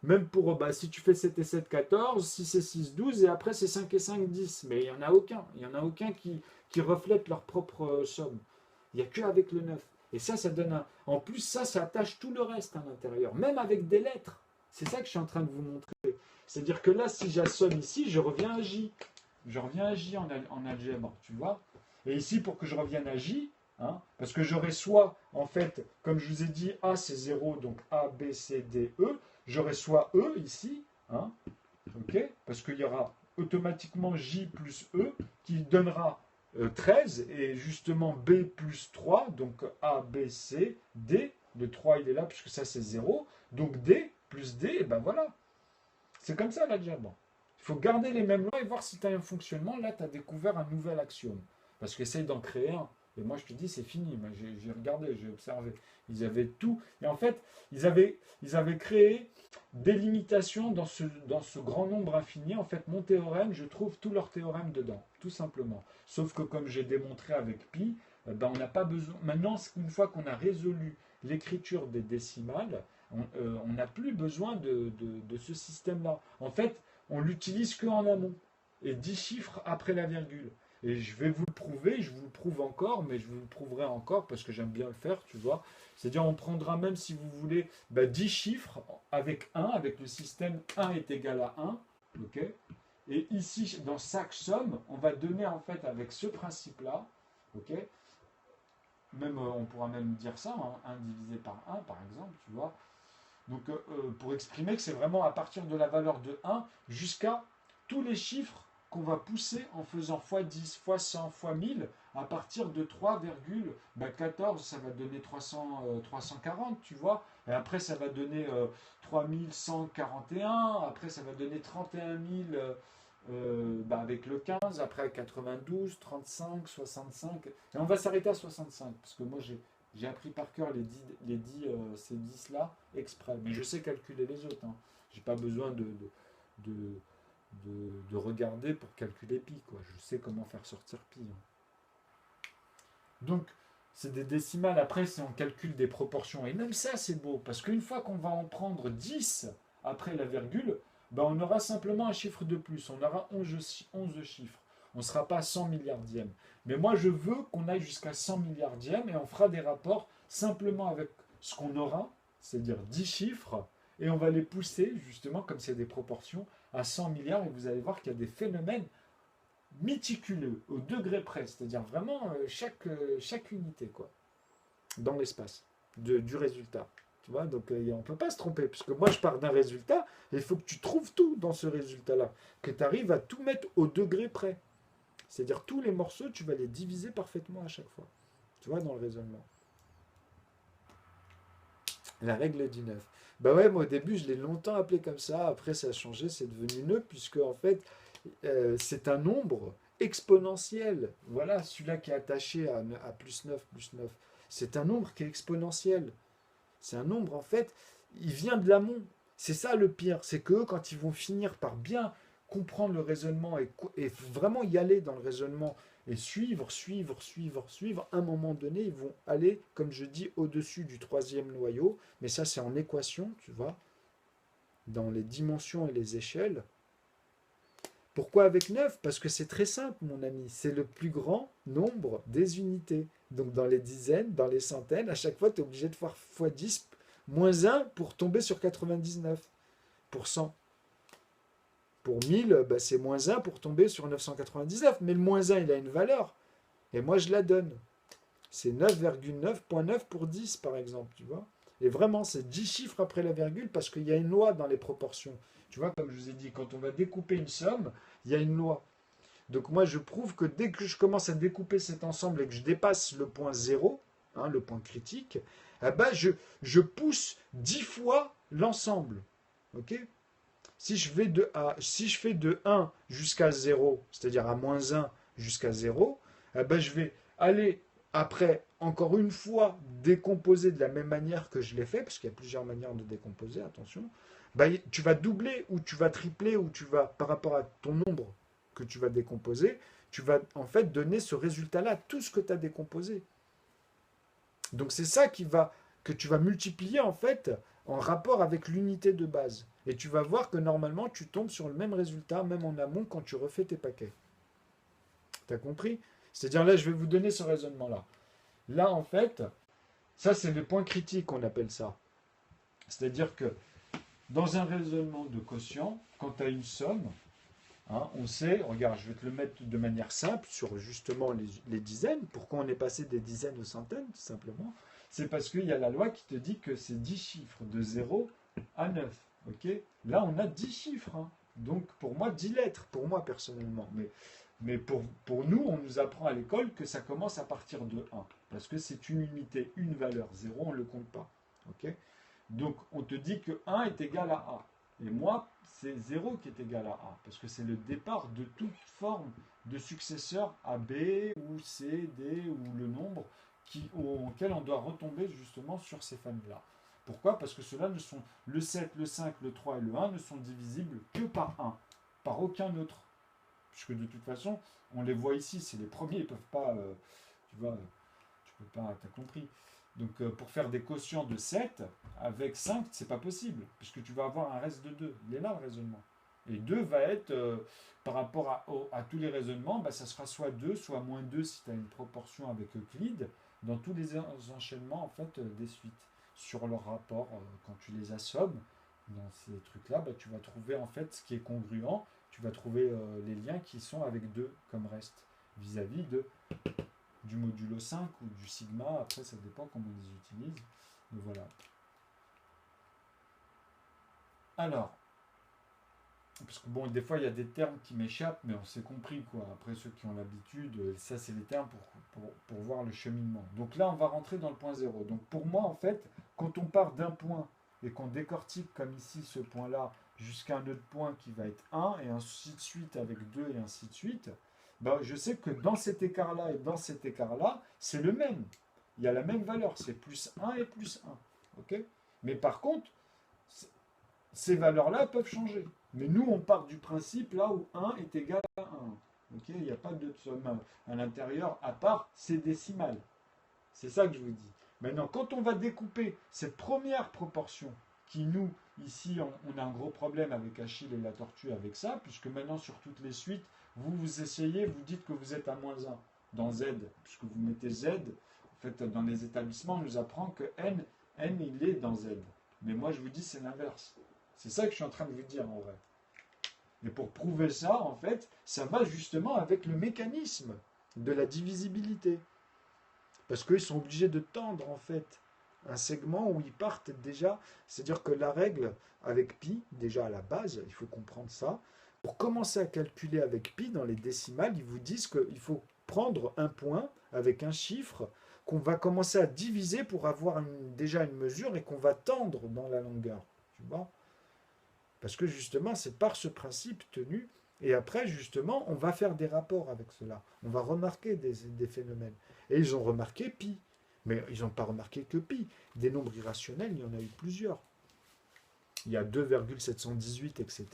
Même pour, si tu fais 7 et 7, 14, 6 et 6, 12, et après c'est 5 et 5, 10. Mais il n'y en a aucun. Il n'y en a aucun qui reflète leur propre somme. Il n'y a que avec le 9. Et ça donne un... En plus, ça attache tout le reste à l'intérieur, même avec des lettres. C'est ça que je suis en train de vous montrer. C'est-à-dire que là, si j'assomme ici, je reviens à J. Je reviens à J en algèbre, tu vois. Et ici, pour que je revienne à J, hein, parce que j'aurai soit, en fait, comme je vous ai dit, A c'est 0, donc A, B, C, D, E. J'aurai soit E ici, hein, ok, parce qu'il y aura automatiquement J plus E qui donnera 13 et justement B plus 3, donc A, B, C, D. Le 3 il est là puisque ça c'est 0. Donc D plus D, et ben voilà. C'est comme ça l'algèbre. Il faut garder les mêmes lois et voir si tu as un fonctionnement. Là, tu as découvert un nouvel axiome. Parce qu'essaye d'en créer un. Et moi, je te dis, c'est fini. Moi, j'ai regardé, j'ai observé. Ils avaient tout. Et en fait, ils avaient créé des limitations dans ce grand nombre infini. En fait, mon théorème, je trouve tous leurs théorèmes dedans, tout simplement. Sauf que, comme j'ai démontré avec pi, ben, on n'a pas besoin. Maintenant, une fois qu'on a résolu l'écriture des décimales, on n'a plus besoin de ce système-là. En fait, on l'utilise qu'en amont. Et 10 chiffres après la virgule. Et je vais vous le prouver, je vous le prouve encore, mais je vous le prouverai encore parce que j'aime bien le faire, tu vois. C'est-à-dire, on prendra même, si vous voulez, 10 chiffres avec 1, avec le système 1 est égal à 1, ok. Et ici, dans chaque somme, on va donner, en fait, avec ce principe-là, ok. Même, on pourra même dire ça, hein, 1 divisé par 1, par exemple, tu vois. Donc, pour exprimer que c'est vraiment à partir de la valeur de 1 jusqu'à tous les chiffres qu'on va pousser en faisant x10, x100, x1000 à partir de 3,14, ça va donner 340, tu vois. Et après, ça va donner 3141, après, ça va donner 31 000 avec le 15, après 92, 35, 65. Et on va s'arrêter à 65, parce que moi, j'ai appris par cœur ces 10 là exprès. Mais je sais calculer les autres. Hein. J'ai pas besoin de, de regarder pour calculer pi. Quoi. Je sais comment faire sortir pi. Hein. Donc, c'est des décimales. Après, c'est on calcule des proportions. Et même ça, c'est beau. Parce qu'une fois qu'on va en prendre 10 après la virgule, ben on aura simplement un chiffre de plus. On aura 11 chiffres. On ne sera pas à 100 milliardième. Mais moi, je veux qu'on aille jusqu'à 100 milliardième et on fera des rapports simplement avec ce qu'on aura, c'est-à-dire 10 chiffres, et on va les pousser, justement, comme c'est des proportions, à 100 milliards, et vous allez voir qu'il y a des phénomènes méticuleux, au degré près, c'est-à-dire vraiment chaque unité, quoi, dans l'espace, du résultat. Tu vois, donc on ne peut pas se tromper, puisque moi je pars d'un résultat, et il faut que tu trouves tout dans ce résultat-là, que tu arrives à tout mettre au degré près. C'est-à-dire tous les morceaux, tu vas les diviser parfaitement à chaque fois. Tu vois, dans le raisonnement. La règle du 9. Bah ouais, moi au début, je l'ai longtemps appelé comme ça. Après, ça a changé, c'est devenu 9, puisque en fait, c'est un nombre exponentiel. Voilà, celui-là qui est attaché à plus 9 plus 9. C'est un nombre qui est exponentiel. C'est un nombre, en fait, il vient de l'amont. C'est ça le pire, c'est que quand ils vont finir par bien comprendre le raisonnement et vraiment y aller dans le raisonnement et suivre, à un moment donné, ils vont aller, comme je dis, au-dessus du troisième noyau. Mais ça, c'est en équation, tu vois, dans les dimensions et les échelles. Pourquoi avec 9? Parce que c'est très simple, mon ami. C'est le plus grand nombre des unités. Donc dans les dizaines, dans les centaines, à chaque fois, tu es obligé de faire x10 moins 1 pour tomber sur 99%. Pour 1000, c'est moins 1 pour tomber sur 999. Mais le moins 1, il a une valeur. Et moi, je la donne. C'est 9,9.9 pour 10, par exemple, tu vois. Et vraiment, c'est 10 chiffres après la virgule parce qu'il y a une loi dans les proportions. Tu vois, comme je vous ai dit, quand on va découper une somme, il y a une loi. Donc moi, je prouve que dès que je commence à découper cet ensemble et que je dépasse le point 0, hein, le point critique, eh ben je pousse 10 fois l'ensemble. Ok? Si je fais de 1 jusqu'à 0, c'est-à-dire à moins 1 jusqu'à 0, eh ben je vais aller après, encore une fois, décomposer de la même manière que je l'ai fait, parce qu'il y a plusieurs manières de décomposer, attention. Ben, tu vas doubler ou tu vas tripler ou tu vas, par rapport à ton nombre que tu vas décomposer, tu vas en fait donner ce résultat-là, tout ce que tu as décomposé. Donc c'est ça que tu vas multiplier en fait en rapport avec l'unité de base. Et tu vas voir que normalement tu tombes sur le même résultat, même en amont, quand tu refais tes paquets. T'as compris? C'est-à-dire là, je vais vous donner ce raisonnement-là. Là, en fait, ça c'est le point critique, on appelle ça. C'est-à-dire que dans un raisonnement de quotient, quand tu as une somme, hein, on sait, regarde, je vais te le mettre de manière simple sur justement les dizaines. Pourquoi on est passé des dizaines aux centaines, tout simplement? C'est parce qu'il y a la loi qui te dit que c'est 10 chiffres, de 0 à 9. Okay, là, on a 10 chiffres. Hein. Donc, pour moi, 10 lettres, pour moi personnellement. Mais pour nous, on nous apprend à l'école que ça commence à partir de 1. Parce que c'est une unité, une valeur. 0, on ne le compte pas. Okay, donc, on te dit que 1 est égal à A. Et moi, c'est 0 qui est égal à A, parce que c'est le départ de toute forme de successeur à B ou C, D ou le nombre auquel on doit retomber justement sur ces familles-là. Pourquoi? Parce que ceux-là ne sont le 7, le 5, le 3 et le 1 ne sont divisibles que par 1, par aucun autre. Puisque de toute façon, on les voit ici, c'est les premiers, ils ne peuvent pas, tu vois, tu peux pas, t'as compris. Donc pour faire des quotients de 7 avec 5, c'est pas possible, puisque tu vas avoir un reste de 2. Il est là le raisonnement. Et 2 va être, par rapport à tous les raisonnements, bah, ça sera soit 2, soit moins 2 si tu as une proportion avec Euclide, dans tous les enchaînements en fait, des suites. Sur leur rapport, quand tu les assommes, dans ces trucs-là, bah, tu vas trouver en fait ce qui est congruent, tu vas trouver les liens qui sont avec 2 comme reste, vis-à-vis du modulo 5 ou du sigma, après ça dépend comment on les utilise. Mais voilà. Alors, parce que bon, des fois il y a des termes qui m'échappent, mais on s'est compris quoi. Après ceux qui ont l'habitude, ça c'est les termes pour voir le cheminement. Donc là on va rentrer dans le point 0. Donc pour moi en fait, quand on part d'un point et qu'on décortique comme ici ce point-là jusqu'à un autre point qui va être 1 et ainsi de suite avec 2 et ainsi de suite, ben, je sais que dans cet écart-là et dans cet écart-là, c'est le même. Il y a la même valeur, c'est plus 1 et plus 1. Ok. Mais par contre, ces valeurs-là peuvent changer. Mais nous, on part du principe là où 1 est égal à 1. Ok, il n'y a pas de somme à l'intérieur à part ces décimales. C'est ça que je vous dis. Maintenant, quand on va découper cette première proportion, qui nous, ici, on a un gros problème avec Achille et la tortue avec ça, puisque maintenant, sur toutes les suites, vous essayez, vous dites que vous êtes à moins 1 dans Z, puisque vous mettez Z. En fait, dans les établissements, on nous apprend que N, il est dans Z. Mais moi, je vous dis, c'est l'inverse. C'est ça que je suis en train de vous dire, en vrai. Et pour prouver ça, en fait, ça va justement avec le mécanisme de la divisibilité. Parce qu'ils sont obligés de tendre, en fait, un segment où ils partent déjà. C'est-à-dire que la règle avec pi, déjà à la base, il faut comprendre ça. Pour commencer à calculer avec pi dans les décimales, ils vous disent qu'il faut prendre un point avec un chiffre qu'on va commencer à diviser pour avoir déjà une mesure et qu'on va tendre dans la longueur. Tu vois? Parce que justement, c'est par ce principe tenu. Et après, justement, on va faire des rapports avec cela. On va remarquer des phénomènes. Et ils ont remarqué pi. Mais ils n'ont pas remarqué que pi. Des nombres irrationnels, il y en a eu plusieurs. Il y a 2,718, etc.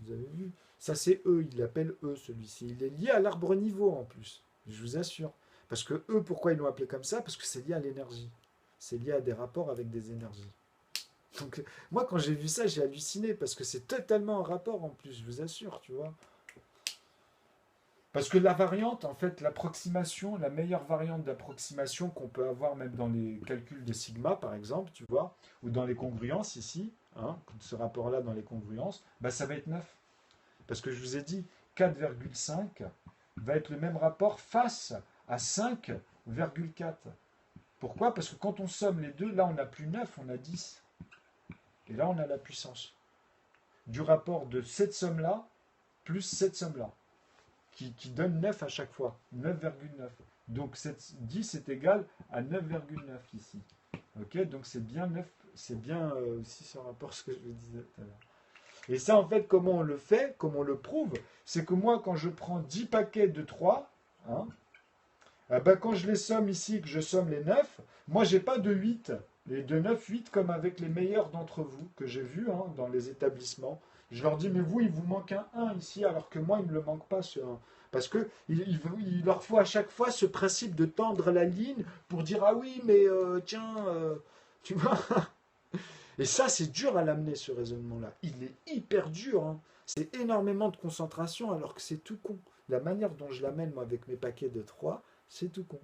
Vous avez vu? Ça, c'est E. Il l'appelle E, celui-ci. Il est lié à l'arbre niveau, en plus. Je vous assure. Parce que E, pourquoi ils l'ont appelé comme ça? Parce que c'est lié à l'énergie. C'est lié à des rapports avec des énergies. Donc, moi, quand j'ai vu ça, j'ai halluciné parce que c'est totalement en rapport en plus, je vous assure, tu vois. Parce que la variante, en fait, l'approximation, la meilleure variante d'approximation qu'on peut avoir même dans les calculs de sigma, par exemple, tu vois, ou dans les congruences ici, hein, ce rapport-là dans les congruences, bah, ça va être 9. Parce que je vous ai dit, 4,5 va être le même rapport face à 5,4. Pourquoi? Parce que quand on somme les deux, là, on n'a plus 9, on a 10. Et là, on a la puissance du rapport de cette somme-là plus cette somme-là, qui donne 9 à chaque fois, 9,9. Donc 10 est égal à 9,9 ici. Ok, donc c'est bien 9, c'est bien aussi ce rapport, ce que je vous disais tout à l'heure. Et ça, en fait, comment on le fait, comment on le prouve, c'est que moi, quand je prends 10 paquets de 3, hein, ben, quand je les somme ici, que je somme les 9, moi, j'ai pas de 8. Les de 9, 8, comme avec les meilleurs d'entre vous que j'ai vus hein, dans les établissements. Je leur dis, mais vous, il vous manque un 1 ici, alors que moi, il ne me le manque pas ce 1. Parce que il leur faut à chaque fois ce principe de tendre la ligne pour dire, ah oui, mais tiens, tu vois. Et ça, c'est dur à l'amener, ce raisonnement-là. Il est hyper dur. Hein. C'est énormément de concentration, alors que c'est tout con. La manière dont je l'amène, moi, avec mes paquets de 3, c'est tout con.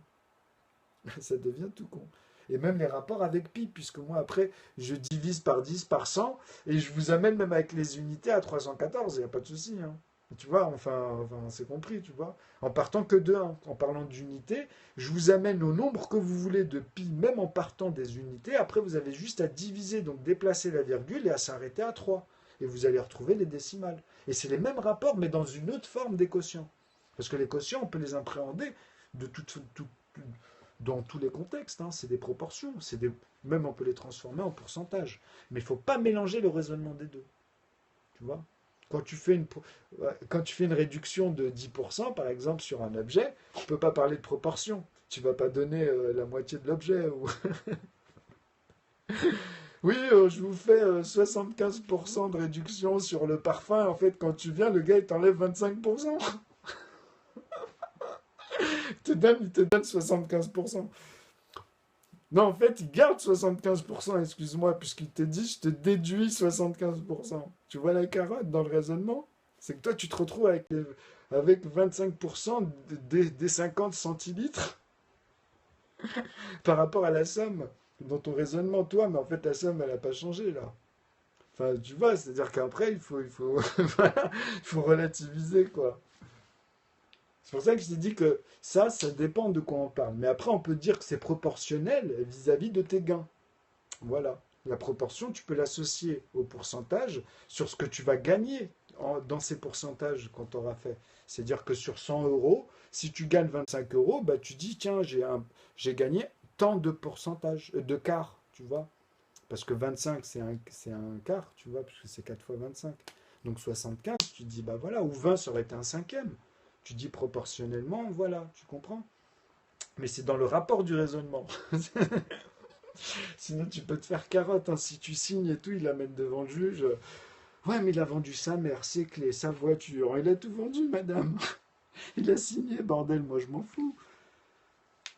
Ça devient tout con. Et même les rapports avec pi, puisque moi, après, je divise par 10, par 100, et je vous amène même avec les unités à 314, il n'y a pas de souci. Hein. Tu vois, enfin c'est compris, tu vois. En partant que de 1, en parlant d'unités, je vous amène au nombre que vous voulez de pi, même en partant des unités. Après, vous avez juste à diviser, donc déplacer la virgule et à s'arrêter à 3. Et vous allez retrouver les décimales. Et c'est les mêmes rapports, mais dans une autre forme des quotients. Parce que les quotients, on peut les appréhender de dans tous les contextes, hein, c'est des proportions, même on peut les transformer en pourcentage. Mais il ne faut pas mélanger le raisonnement des deux. Tu vois? Quand tu fais quand tu fais une réduction de 10%, par exemple, sur un objet, tu ne peux pas parler de proportion. Tu ne vas pas donner la moitié de l'objet. Oui, je vous fais 75% de réduction sur le parfum. En fait, quand tu viens, le gars, il t'enlève 25%. Il te donne 75%. Non, en fait, il garde 75%, excuse-moi, puisqu'il te dit, je te déduis 75%. Tu vois la carotte dans le raisonnement? C'est que toi, tu te retrouves avec 25% des 50 centilitres par rapport à la somme dans ton raisonnement, toi, mais en fait, la somme, elle n'a pas changé, là. Enfin, tu vois, c'est-à-dire qu'après, voilà, il faut relativiser, quoi. C'est pour ça que je t'ai dit que ça dépend de quoi on parle. Mais après, on peut dire que c'est proportionnel vis-à-vis de tes gains. Voilà. La proportion, tu peux l'associer au pourcentage sur ce que tu vas gagner dans ces pourcentages qu'on t'aura fait. C'est-à-dire que sur 100 euros, si tu gagnes 25 euros, bah, tu dis, tiens, j'ai gagné tant de pourcentage, de quart, tu vois. Parce que 25, c'est un quart, tu vois, puisque c'est 4 fois 25. Donc 75, tu dis, bah voilà, ou 20, ça aurait été un cinquième. Tu dis proportionnellement, voilà, tu comprends? Mais c'est dans le rapport du raisonnement. Sinon, tu peux te faire carotte, hein. Si tu signes et tout, il l'amène devant le juge. Ouais, mais il a vendu sa mère, ses clés, sa voiture. Il a tout vendu, madame. Il a signé, bordel, moi je m'en fous.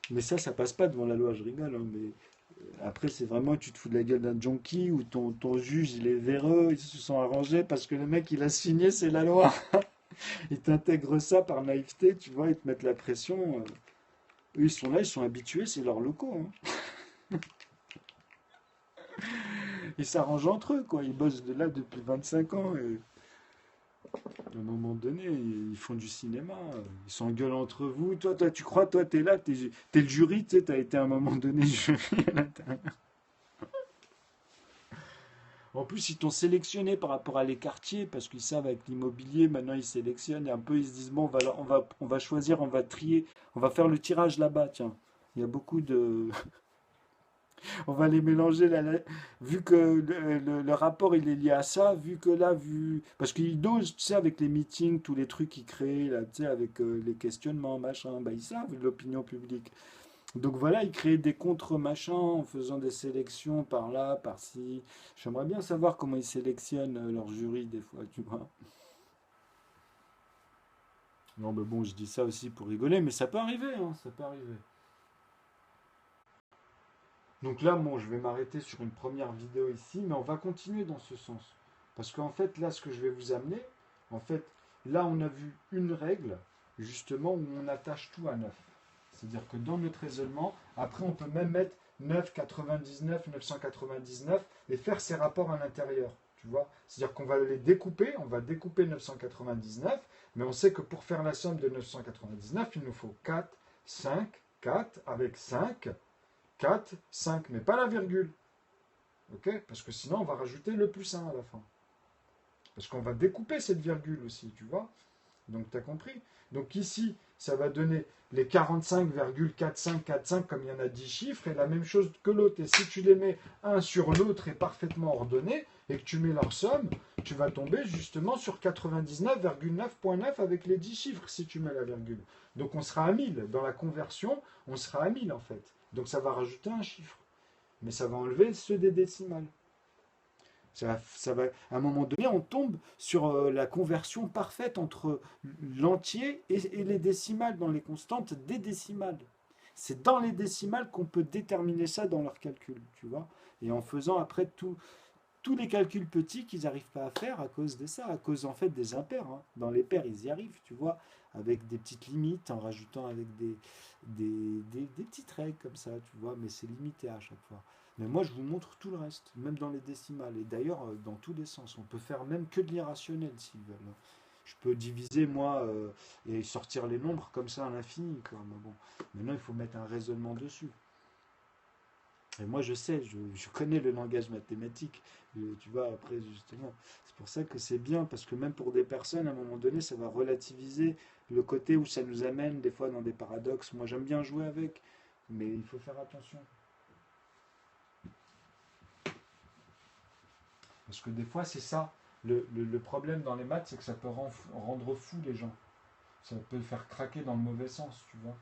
Mais ça passe pas devant la loi, je rigole, hein, mais après, c'est vraiment, tu te fous de la gueule d'un junkie ou ton juge, il est véreux, ils se sont arrangés parce que le mec, il a signé, c'est la loi. Ils t'intègrent ça par naïveté, tu vois, ils te mettent la pression. Eux, ils sont là, ils sont habitués, c'est leurs locaux, hein. Ils s'arrangent entre eux, quoi. Ils bossent de là depuis 25 ans. Et à un moment donné, ils font du cinéma. Ils s'engueulent entre vous. Toi, tu crois, toi, t'es là, t'es le jury, tu sais, t'as été à un moment donné jury à l'intérieur. En plus, ils t'ont sélectionné par rapport à les quartiers, parce qu'ils savent avec l'immobilier, maintenant ils sélectionnent, et un peu ils se disent, bon, on va choisir, on va trier, on va faire le tirage là-bas, tiens. Il y a beaucoup de... On va les mélanger, vu que le rapport il est lié à ça, vu que là, Parce qu'ils dosent, tu sais, avec les meetings, tous les trucs qu'ils créent, là, tu sais, avec les questionnements, machin, bah, ils savent l'opinion publique. Donc voilà, ils créent des contre-machins en faisant des sélections par là, par-ci. J'aimerais bien savoir comment ils sélectionnent leur jury des fois, tu vois. Non, mais bon, je dis ça aussi pour rigoler, mais ça peut arriver, hein, ça peut arriver. Donc là, bon, je vais m'arrêter sur une première vidéo ici, mais on va continuer dans ce sens. Parce qu'en fait, là, ce que je vais vous amener, en fait, là, on a vu une règle, justement, où on attache tout à 9. C'est-à-dire que dans notre raisonnement, après, on peut même mettre 9,99, 999 et faire ces rapports à l'intérieur. Tu vois? C'est-à-dire qu'on va les découper, on va découper 999, mais on sait que pour faire la somme de 999, il nous faut 4, 5, 4 avec 5, 4, 5, mais pas la virgule. Ok? Parce que sinon, on va rajouter le plus 1 à la fin. Parce qu'on va découper cette virgule aussi, tu vois? Donc, tu as compris? Donc, ici, ça va donner les 45,4545 comme il y en a 10 chiffres, et la même chose que l'autre. Et si tu les mets un sur l'autre et parfaitement ordonnés, et que tu mets leur somme, tu vas tomber justement sur 99,9.9 avec les 10 chiffres si tu mets la virgule. Donc, on sera à 1000. Dans la conversion, on sera à 1000 en fait. Donc, ça va rajouter un chiffre. Mais ça va enlever ceux des décimales. À un moment donné, on tombe sur la conversion parfaite entre l'entier et les décimales dans les constantes des décimales. C'est dans les décimales qu'on peut déterminer ça dans leur calcul, tu vois. Et en faisant après tous les calculs petits qu'ils n'arrivent pas à faire à cause de ça, à cause en fait des impairs, hein. Dans les pairs, ils y arrivent, tu vois, avec des petites limites, en rajoutant avec des petites règles comme ça, tu vois, mais c'est limité à chaque fois. Mais moi, je vous montre tout le reste, même dans les décimales, et d'ailleurs, dans tous les sens. On peut faire même que de l'irrationnel, s'ils veulent. Je peux diviser, moi, et sortir les nombres comme ça à l'infini, quoi. Mais bon, maintenant, il faut mettre un raisonnement dessus. Et moi, je sais, je connais le langage mathématique. Tu vois, après, justement, c'est pour ça que c'est bien, parce que même pour des personnes, à un moment donné, ça va relativiser le côté où ça nous amène des fois dans des paradoxes. Moi, j'aime bien jouer avec. mais il faut faire attention. Parce que des fois, c'est ça. Le problème dans les maths, c'est que ça peut rendre fou les gens. Ça peut faire craquer dans le mauvais sens, tu vois.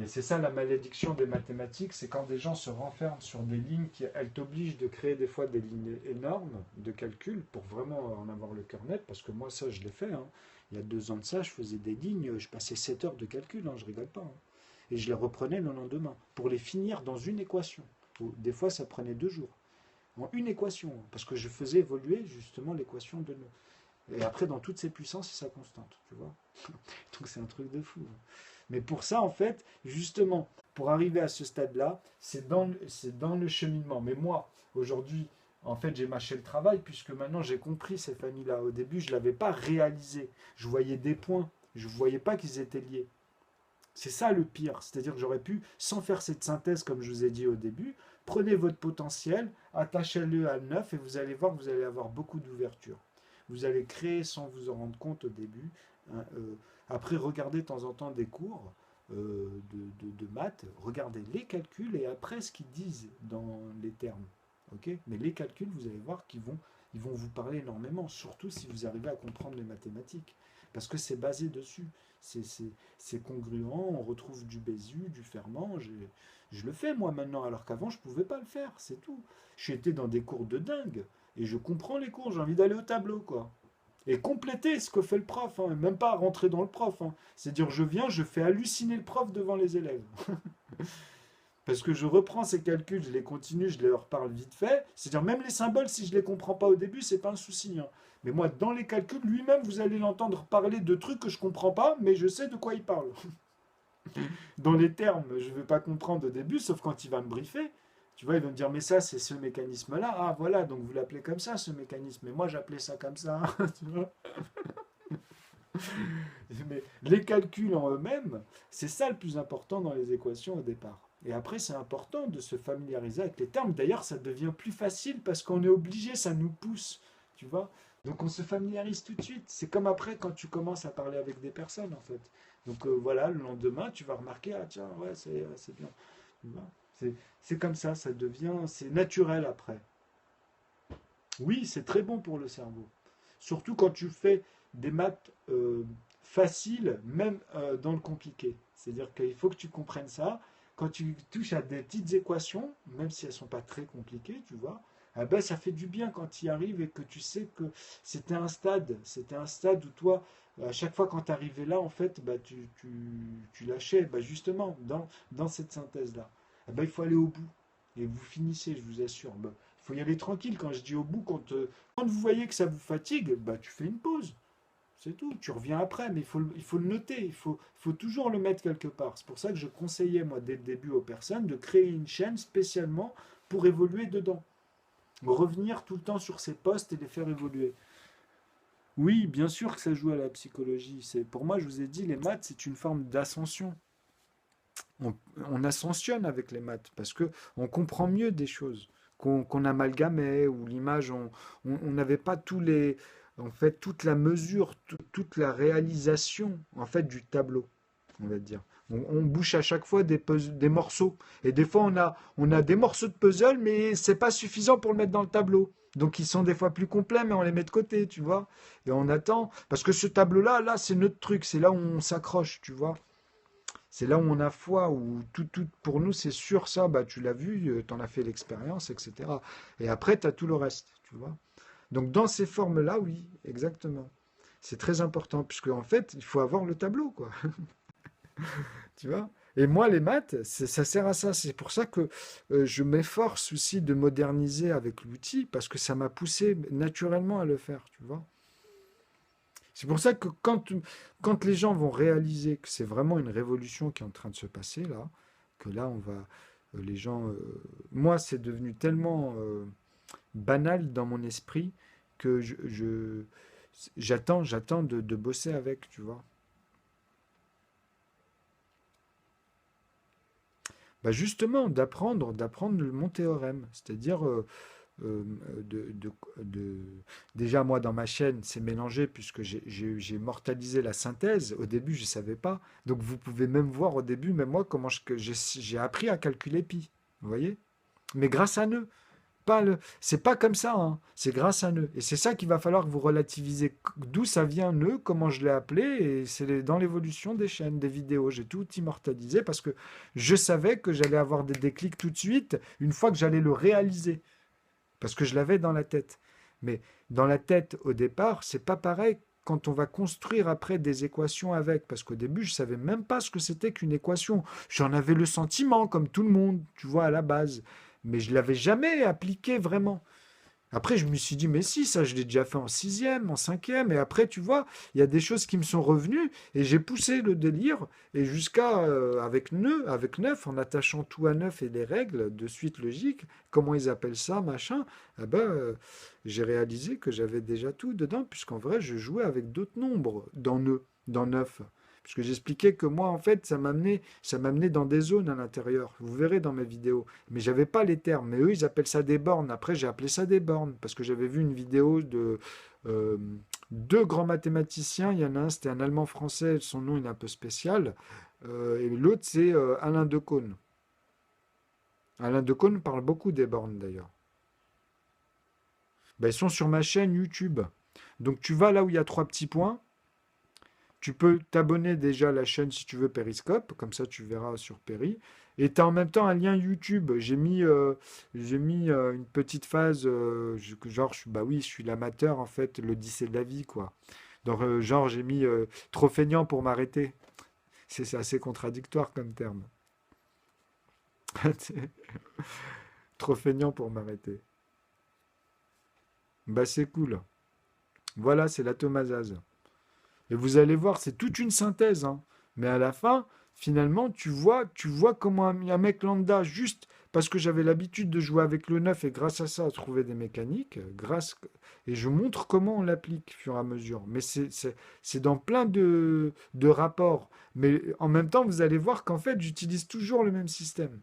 Et c'est ça la malédiction des mathématiques, c'est quand des gens se renferment sur des lignes qui, elles t'obligent de créer des fois des lignes énormes de calcul pour vraiment en avoir le cœur net, parce que moi ça je l'ai fait, hein. Il y a 2 ans de ça, je faisais des lignes, je passais 7 heures de calcul, hein, je rigole pas, hein. Et je les reprenais le lendemain, pour les finir dans une équation. Des fois ça prenait 2 jours, en une équation, hein, parce que je faisais évoluer justement l'équation de nœud. Et après dans toutes ses puissances et sa constante, tu vois. Donc c'est un truc de fou, hein. Mais pour ça, en fait, justement, pour arriver à ce stade-là, c'est dans le cheminement. Mais moi, aujourd'hui, en fait, j'ai mâché le travail puisque maintenant j'ai compris ces familles-là. Au début, je ne l'avais pas réalisé. Je voyais des points. Je ne voyais pas qu'ils étaient liés. C'est ça le pire. C'est-à-dire que j'aurais pu, sans faire cette synthèse, comme je vous ai dit au début, prenez votre potentiel, attachez-le à 9 et vous allez voir que vous allez avoir beaucoup d'ouverture. Vous allez créer sans vous en rendre compte au début, hein. Après, regardez de temps en temps des cours de maths, regardez les calculs et après ce qu'ils disent dans les termes. Okay, mais les calculs, vous allez voir ils vont vous parler énormément, surtout si vous arrivez à comprendre les mathématiques. Parce que c'est basé dessus. C'est congruent, on retrouve du Bézier, du Fermat. Je le fais moi maintenant, alors qu'avant je ne pouvais pas le faire, c'est tout. J'ai été dans des cours de dingue et je comprends les cours, j'ai envie d'aller au tableau, quoi. Et compléter ce que fait le prof, hein, même pas rentrer dans le prof, hein. C'est-à-dire, je viens, je fais halluciner le prof devant les élèves. Parce que je reprends ces calculs, je les continue, je leur parle vite fait. C'est-à-dire, même les symboles, si je ne les comprends pas au début, c'est pas un souci, hein. Mais moi, dans les calculs, lui-même, vous allez l'entendre parler de trucs que je ne comprends pas, mais je sais de quoi il parle. Dans les termes, je ne vais pas comprendre au début, sauf quand il va me briefer. Tu vois, il va me dire, mais ça, c'est ce mécanisme-là. Ah, voilà, donc vous l'appelez comme ça, ce mécanisme. Mais moi, j'appelais ça comme ça. Tu vois. Mais les calculs en eux-mêmes, c'est ça le plus important dans les équations au départ. Et après, c'est important de se familiariser avec les termes. D'ailleurs, ça devient plus facile parce qu'on est obligé, ça nous pousse. Tu vois. Donc on se familiarise tout de suite. C'est comme après quand tu commences à parler avec des personnes, en fait. Donc voilà, le lendemain, tu vas remarquer, ah tiens, ouais, c'est bien. Tu vois. C'est comme ça devient, c'est naturel après. Oui, c'est très bon pour le cerveau. Surtout quand tu fais des maths faciles, même dans le compliqué. C'est-à-dire qu'il faut que tu comprennes ça. Quand tu touches à des petites équations, même si elles ne sont pas très compliquées, tu vois, ah ben, ça fait du bien quand tu y arrives et que tu sais que c'était un stade où toi, à chaque fois quand tu arrivais là, en fait, bah, tu lâchais, bah, justement, dans cette synthèse-là. Ah ben, il faut aller au bout. Et vous finissez, je vous assure. Bah, il faut y aller tranquille. Quand je dis au bout, quand vous voyez que ça vous fatigue, bah, tu fais une pause. C'est tout. Tu reviens après, mais il faut le noter. Il faut toujours le mettre quelque part. C'est pour ça que je conseillais, moi, dès le début aux personnes, de créer une chaîne spécialement pour évoluer dedans. Revenir tout le temps sur ces postes et les faire évoluer. Oui, bien sûr que ça joue à la psychologie. Pour moi, je vous ai dit, les maths, c'est une forme d'ascension. On, on ascensionne avec les maths parce que on comprend mieux des choses qu'on amalgamait ou l'image, on n'avait pas en fait, toute la mesure, toute la réalisation en fait du tableau, on va dire. On bouche à chaque fois des morceaux et des fois on a des morceaux de puzzle mais c'est pas suffisant pour le mettre dans le tableau. Donc ils sont des fois plus complets mais on les met de côté, tu vois. Et on attend parce que ce tableau-là, c'est notre truc, c'est là où on s'accroche, tu vois. C'est là où on a foi, où tout pour nous c'est sûr ça, bah tu l'as vu, tu en as fait l'expérience, etc. Et après, tu as tout le reste, tu vois. Donc dans ces formes-là, oui, exactement. C'est très important, puisque en fait, il faut avoir le tableau, quoi. Tu vois. Et moi, les maths, ça sert à ça. C'est pour ça que je m'efforce aussi de moderniser avec l'outil, parce que ça m'a poussé naturellement à le faire, tu vois. C'est pour ça que quand les gens vont réaliser que c'est vraiment une révolution qui est en train de se passer là, que là on va, les gens, moi c'est devenu tellement banal dans mon esprit que j'attends de bosser avec, tu vois. Bah justement, d'apprendre mon théorème, c'est-à-dire euh, de, de- de- déjà moi dans ma chaîne, c'est mélangé puisque j'ai mortalisé la synthèse. Au début, je ne savais pas. Donc vous pouvez même voir au début, même moi, comment j'ai appris à calculer pi. Vous voyez? Mais grâce à eux. C'est pas comme ça, hein. C'est grâce à nœud. Et c'est ça qu'il va falloir que vous relativisez. D'où ça vient nœud, comment je l'ai appelé, et dans l'évolution des chaînes, des vidéos. J'ai tout immortalisé parce que je savais que j'allais avoir des déclics tout de suite, une fois que j'allais le réaliser. Parce que je l'avais dans la tête. Mais dans la tête, au départ, c'est pas pareil quand on va construire après des équations avec. Parce qu'au début, je savais même pas ce que c'était qu'une équation. J'en avais le sentiment, comme tout le monde, tu vois, à la base. Mais je l'avais jamais appliqué vraiment. Après, je me suis dit, mais si, ça, je l'ai déjà fait en sixième, en cinquième. Et après, tu vois, il y a des choses qui me sont revenues et j'ai poussé le délire. Et jusqu'à, avec nœud, avec neuf, en attachant tout à neuf et les règles de suite logique, comment ils appellent ça, machin, eh ben, j'ai réalisé que j'avais déjà tout dedans, puisqu'en vrai, je jouais avec d'autres nombres dans nœud, dans neuf. Puisque j'expliquais que moi, en fait, ça m'amenait dans des zones à l'intérieur. Vous verrez dans mes vidéos. Mais j'avais pas les termes. Mais eux, ils appellent ça des bornes. Après, j'ai appelé ça des bornes parce que j'avais vu une vidéo de euh, deux grands mathématiciens. Il y en a un, c'était un Allemand-Français. Son nom, il est un peu spécial. Et l'autre, c'est Alain Decaune. Alain Decaune parle beaucoup des bornes d'ailleurs. Ben, ils sont sur ma chaîne YouTube. Donc tu vas là où il y a trois petits points. Tu peux t'abonner déjà à la chaîne si tu veux Periscope, comme ça tu verras sur Péri. Et tu as en même temps un lien YouTube. J'ai mis une petite phase, genre, bah oui, je suis l'amateur en fait, l'Odyssée de la vie, quoi. Donc, genre, j'ai mis trop feignant pour m'arrêter. C'est assez contradictoire comme terme. Trop feignant pour m'arrêter. Bah, c'est cool. Voilà, c'est la Thomasase. Et vous allez voir, c'est toute une synthèse, hein. Mais à la fin, finalement, tu vois comment un mec lambda, juste parce que j'avais l'habitude de jouer avec le neuf et grâce à ça, trouver des mécaniques, et je montre comment on l'applique au fur et à mesure. Mais c'est dans plein de rapports. Mais en même temps, vous allez voir qu'en fait, j'utilise toujours le même système.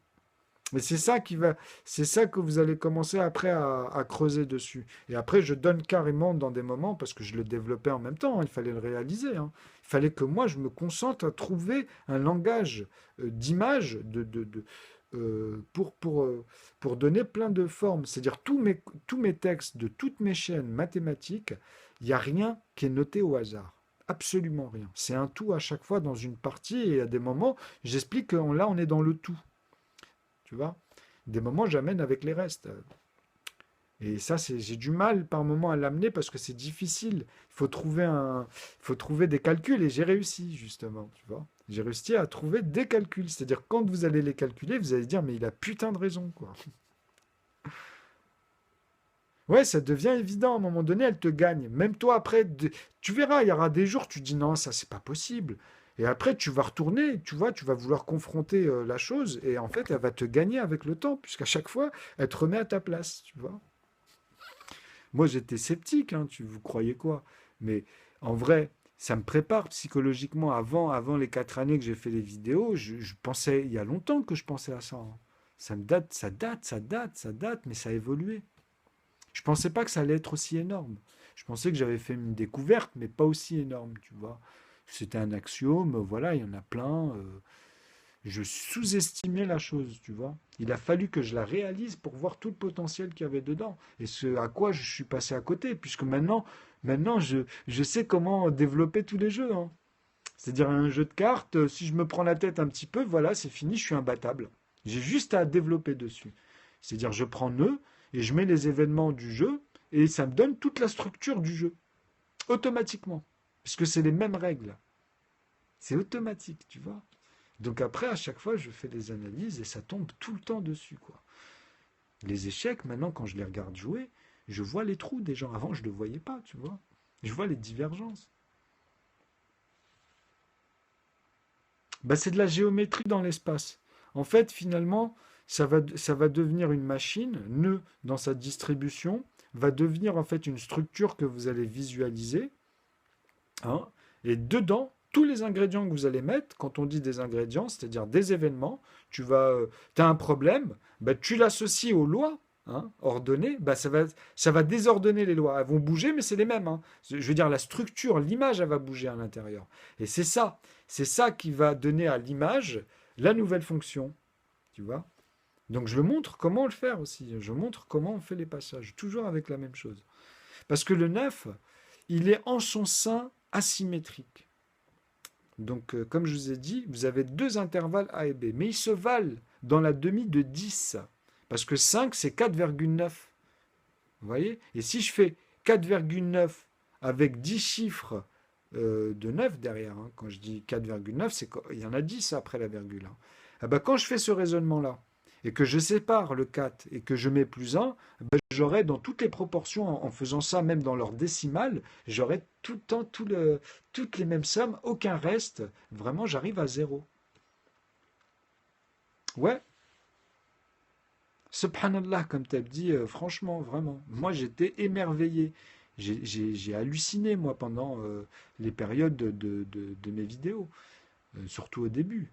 Mais c'est ça que vous allez commencer après à creuser dessus. Et après, je donne carrément dans des moments, parce que je le développais en même temps, hein, il fallait le réaliser, hein. Il fallait que moi, je me concentre à trouver un langage d'image pour donner plein de formes. C'est-à-dire tous mes textes de toutes mes chaînes mathématiques, il n'y a rien qui est noté au hasard. Absolument rien. C'est un tout à chaque fois dans une partie et à des moments, j'explique que là, on est dans le tout. Tu vois? Des moments, j'amène avec les restes. Et ça, j'ai du mal par moment à l'amener parce que c'est difficile. Il faut trouver des calculs et j'ai réussi, justement, tu vois. J'ai réussi à trouver des calculs. C'est-à-dire, quand vous allez les calculer, vous allez dire, mais il a putain de raison, quoi. Ouais, ça devient évident. À un moment donné, elle te gagne. Même toi, après, tu verras, il y aura des jours, tu dis, non, ça, c'est pas possible. Et après, tu vas retourner, tu vois, tu vas vouloir confronter la chose. Et en fait, elle va te gagner avec le temps, puisqu'à chaque fois, elle te remet à ta place, tu vois. Moi, j'étais sceptique, hein, vous croyez quoi? Mais en vrai, ça me prépare psychologiquement. Avant les 4 années que j'ai fait les vidéos, je pensais, il y a longtemps que je pensais à ça, hein. Ça me date, ça date, mais ça a évolué. Je pensais pas que ça allait être aussi énorme. Je pensais que j'avais fait une découverte, mais pas aussi énorme, tu vois. C'était un axiome, voilà, il y en a plein. Je sous-estimais la chose, tu vois. Il a fallu que je la réalise pour voir tout le potentiel qu'il y avait dedans. Et ce à quoi je suis passé à côté, puisque maintenant je sais comment développer tous les jeux, hein. C'est-à-dire un jeu de cartes, si je me prends la tête un petit peu, voilà, c'est fini, je suis imbattable. J'ai juste à développer dessus. C'est-à-dire je prends nœud et je mets les événements du jeu et ça me donne toute la structure du jeu, automatiquement. Puisque c'est les mêmes règles. C'est automatique, tu vois. Donc après, à chaque fois, je fais des analyses et ça tombe tout le temps dessus, quoi. Les échecs, maintenant, quand je les regarde jouer, je vois les trous des gens. Avant, je ne le voyais pas, tu vois. Je vois les divergences. Bah, c'est de la géométrie dans l'espace. En fait, finalement, ça va devenir une machine, nœud dans sa distribution, va devenir en fait une structure que vous allez visualiser, hein, et dedans, tous les ingrédients que vous allez mettre, quand on dit des ingrédients, c'est-à-dire des événements, tu as un problème, bah, tu l'associes aux lois, hein, ordonnées, bah ça va désordonner les lois. Elles vont bouger, mais c'est les mêmes, hein. Je veux dire, la structure, l'image, elle va bouger à l'intérieur. Et c'est ça qui va donner à l'image la nouvelle fonction, tu vois. Donc je montre comment le faire aussi. Je montre comment on fait les passages, toujours avec la même chose. Parce que le 9, il est en son sein asymétrique. Donc, comme je vous ai dit, vous avez deux intervalles A et B, mais ils se valent dans la demi de 10. Parce que 5, c'est 4,9. Vous voyez? Et si je fais 4,9 avec 10 chiffres de 9 derrière, hein, quand je dis 4,9, il y en a 10 après la virgule, hein. Ah ben, quand je fais ce raisonnement-là, et que je sépare le 4 et que je mets plus 1, ben, j'aurai dans toutes les proportions, en faisant ça même dans leur décimale, j'aurai tout le temps toutes les mêmes sommes, aucun reste. Vraiment, j'arrive à zéro. Ouais, subhanallah, comme tu as dit, franchement, vraiment. Moi, j'étais émerveillé. J'ai halluciné, moi, pendant les périodes de mes vidéos, surtout au début.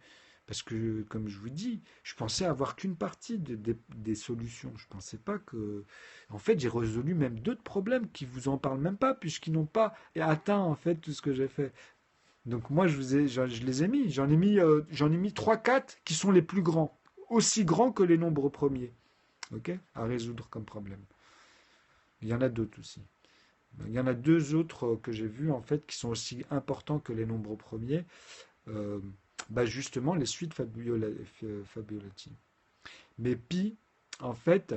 Parce que, comme je vous dis, je pensais avoir qu'une partie des solutions. Je pensais pas que... En fait, j'ai résolu même d'autres problèmes qui vous en parlent même pas, puisqu'ils n'ont pas atteint, en fait, tout ce que j'ai fait. Donc moi, je les ai mis. J'en ai mis 3, 4 qui sont les plus grands. Aussi grands que les nombres premiers. Ok, à résoudre comme problème. Il y en a d'autres aussi. Il y en a deux autres que j'ai vus en fait qui sont aussi importants que les nombres premiers. Euh, Justement, les suites Fabulati. Mais pi, en fait,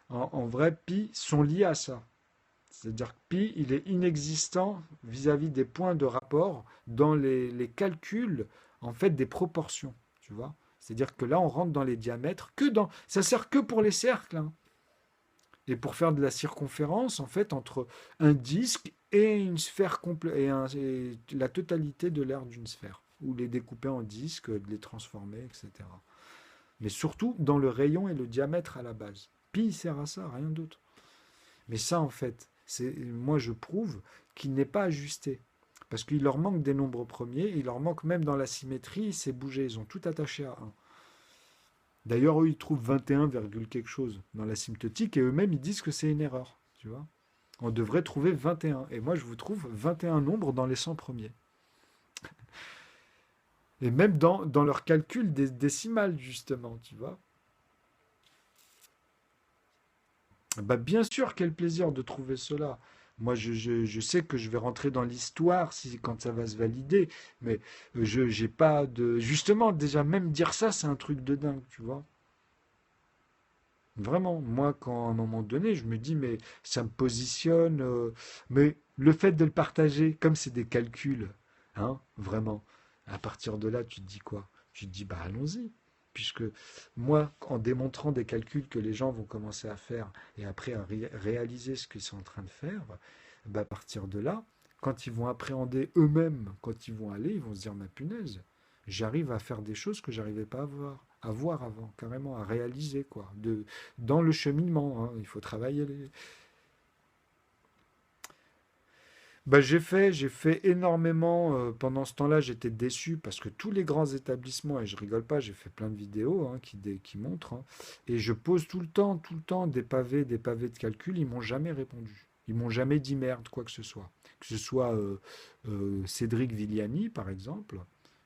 en vrai, pi sont liés à ça. C'est-à-dire que pi, il est inexistant vis-à-vis des points de rapport dans les calculs en fait des proportions. Tu vois. C'est-à-dire que là, on rentre dans les diamètres ça sert que pour les cercles, hein. Et pour faire de la circonférence, en fait, entre un disque et une sphère complète, et la totalité de l'aire d'une sphère, ou les découper en disques, les transformer, etc. Mais surtout dans le rayon et le diamètre à la base. Pi sert à ça, rien d'autre. Mais ça, en fait, moi je prouve qu'il n'est pas ajusté. Parce qu'il leur manque des nombres premiers, il leur manque même dans la symétrie, c'est bougé, ils ont tout attaché à 1. D'ailleurs, eux, ils trouvent 21, quelque chose dans la symptotique et eux-mêmes, ils disent que c'est une erreur. Tu vois. On devrait trouver 21. Et moi, je vous trouve 21 nombres dans les 100 premiers. Et même dans leur calcul des décimales, justement, tu vois. Bah, bien sûr, quel plaisir de trouver cela. Moi, je sais que je vais rentrer dans l'histoire quand ça va se valider, mais je j'ai pas de... Justement, déjà, même dire ça, c'est un truc de dingue, tu vois. Vraiment, moi, quand à un moment donné, je me dis, mais ça me positionne, mais le fait de le partager, comme c'est des calculs, hein, vraiment, à partir de là, tu te dis quoi? Tu te dis, bah allons-y. Puisque moi, en démontrant des calculs que les gens vont commencer à faire et après à réaliser ce qu'ils sont en train de faire, bah, à partir de là, quand ils vont appréhender eux-mêmes, quand ils vont aller, ils vont se dire, ma punaise, j'arrive à faire des choses que j'arrivais pas à voir avant, carrément, à réaliser, quoi. Dans le cheminement, hein, il faut travailler Bah, j'ai fait énormément. Pendant ce temps-là, j'étais déçu parce que tous les grands établissements, et je rigole pas, j'ai fait plein de vidéos hein, qui montrent, hein, et je pose tout le temps des pavés de calcul, ils m'ont jamais répondu. Ils m'ont jamais dit merde, quoi que ce soit. Que ce soit Cédric Villani, par exemple,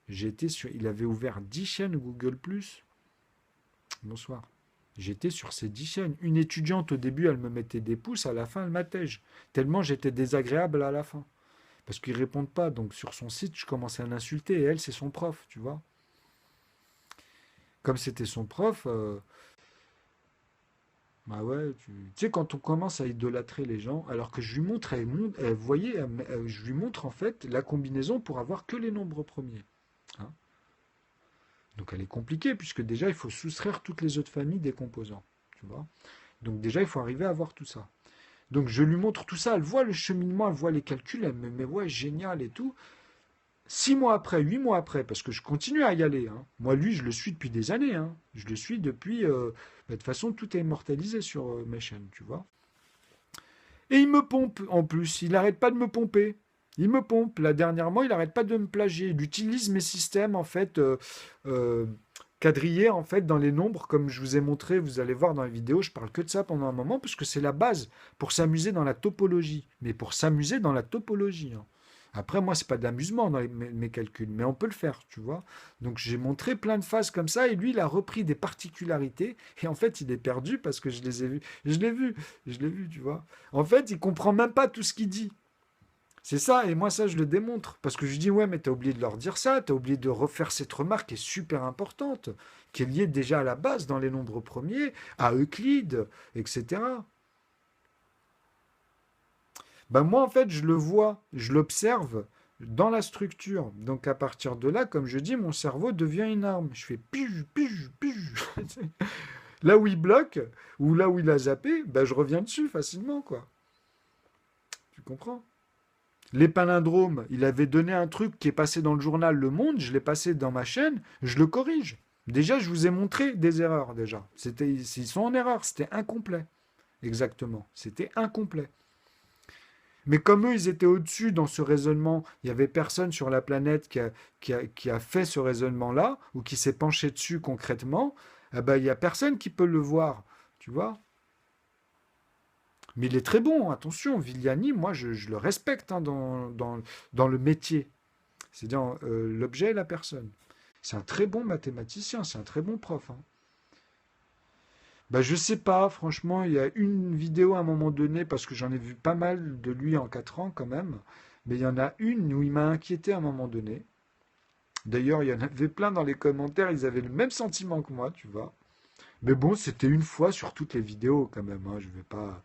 il avait ouvert 10 chaînes Google+. Bonsoir. J'étais sur ces 10 chaînes. Une étudiante, au début, elle me mettait des pouces, à la fin, elle m'attège. Tellement j'étais désagréable à la fin. Parce qu'ils répondent pas. Donc sur son site, je commençais à l'insulter. Et elle, c'est son prof, tu vois. Comme c'était son prof, bah ouais, tu sais, quand on commence à idolâtrer les gens, alors que je lui montre, vous voyez, je lui montre en fait la combinaison pour avoir que les nombres premiers, hein. Donc elle est compliquée, puisque déjà, il faut soustraire toutes les autres familles des composants, tu vois. Donc déjà, il faut arriver à voir tout ça. Donc je lui montre tout ça, elle voit le cheminement, elle voit les calculs, elle me met ouais, génial et tout. 6 mois après, 8 mois après, parce que je continue à y aller, hein. Moi, lui, je le suis depuis des années, hein. Je le suis depuis... de toute façon, tout est immortalisé sur mes chaînes, tu vois. Et il me pompe, en plus. Il n'arrête pas de me pomper. Il me pompe. Là, dernièrement, il n'arrête pas de me plagier. Il utilise mes systèmes, en fait, euh, quadrillé en fait dans les nombres, comme je vous ai montré, vous allez voir dans la vidéo, je parle que de ça pendant un moment, parce que c'est la base pour s'amuser dans la topologie. Mais pour s'amuser dans la topologie, hein. Après, moi, c'est pas d'amusement dans mes calculs, mais on peut le faire, tu vois. Donc, j'ai montré plein de phases comme ça, et lui, il a repris des particularités, et en fait, il est perdu parce que je les ai vus. Je l'ai vu, tu vois. En fait, il comprend même pas tout ce qu'il dit. C'est ça, et moi ça je le démontre, parce que je lui dis ouais mais t'as oublié de leur dire ça, t'as oublié de refaire cette remarque qui est super importante, qui est liée déjà à la base dans les nombres premiers, à Euclide, etc. Ben moi en fait je le vois, je l'observe dans la structure, donc à partir de là, comme je dis, mon cerveau devient une arme, je fais pige, pige, pige. Là où il bloque, ou là où il a zappé, ben je reviens dessus facilement quoi, tu comprends? Les palindromes, il avait donné un truc qui est passé dans le journal Le Monde, je l'ai passé dans ma chaîne, je le corrige. Déjà, je vous ai montré des erreurs déjà. Ils sont en erreur, c'était incomplet. Exactement, c'était incomplet. Mais comme eux, ils étaient au-dessus dans ce raisonnement, il n'y avait personne sur la planète qui a fait ce raisonnement-là, ou qui s'est penché dessus concrètement, eh ben, il n'y a personne qui peut le voir, tu vois. Mais il est très bon, attention, Vigliani, moi je le respecte hein, dans le métier. C'est-à-dire l'objet et la personne. C'est un très bon mathématicien, c'est un très bon prof, hein. Bah, je sais pas, franchement, il y a une vidéo à un moment donné, parce que j'en ai vu pas mal de lui en 4 ans quand même, mais il y en a une où il m'a inquiété à un moment donné. D'ailleurs, il y en avait plein dans les commentaires, ils avaient le même sentiment que moi, tu vois. Mais bon, c'était une fois sur toutes les vidéos quand même, hein, je vais pas,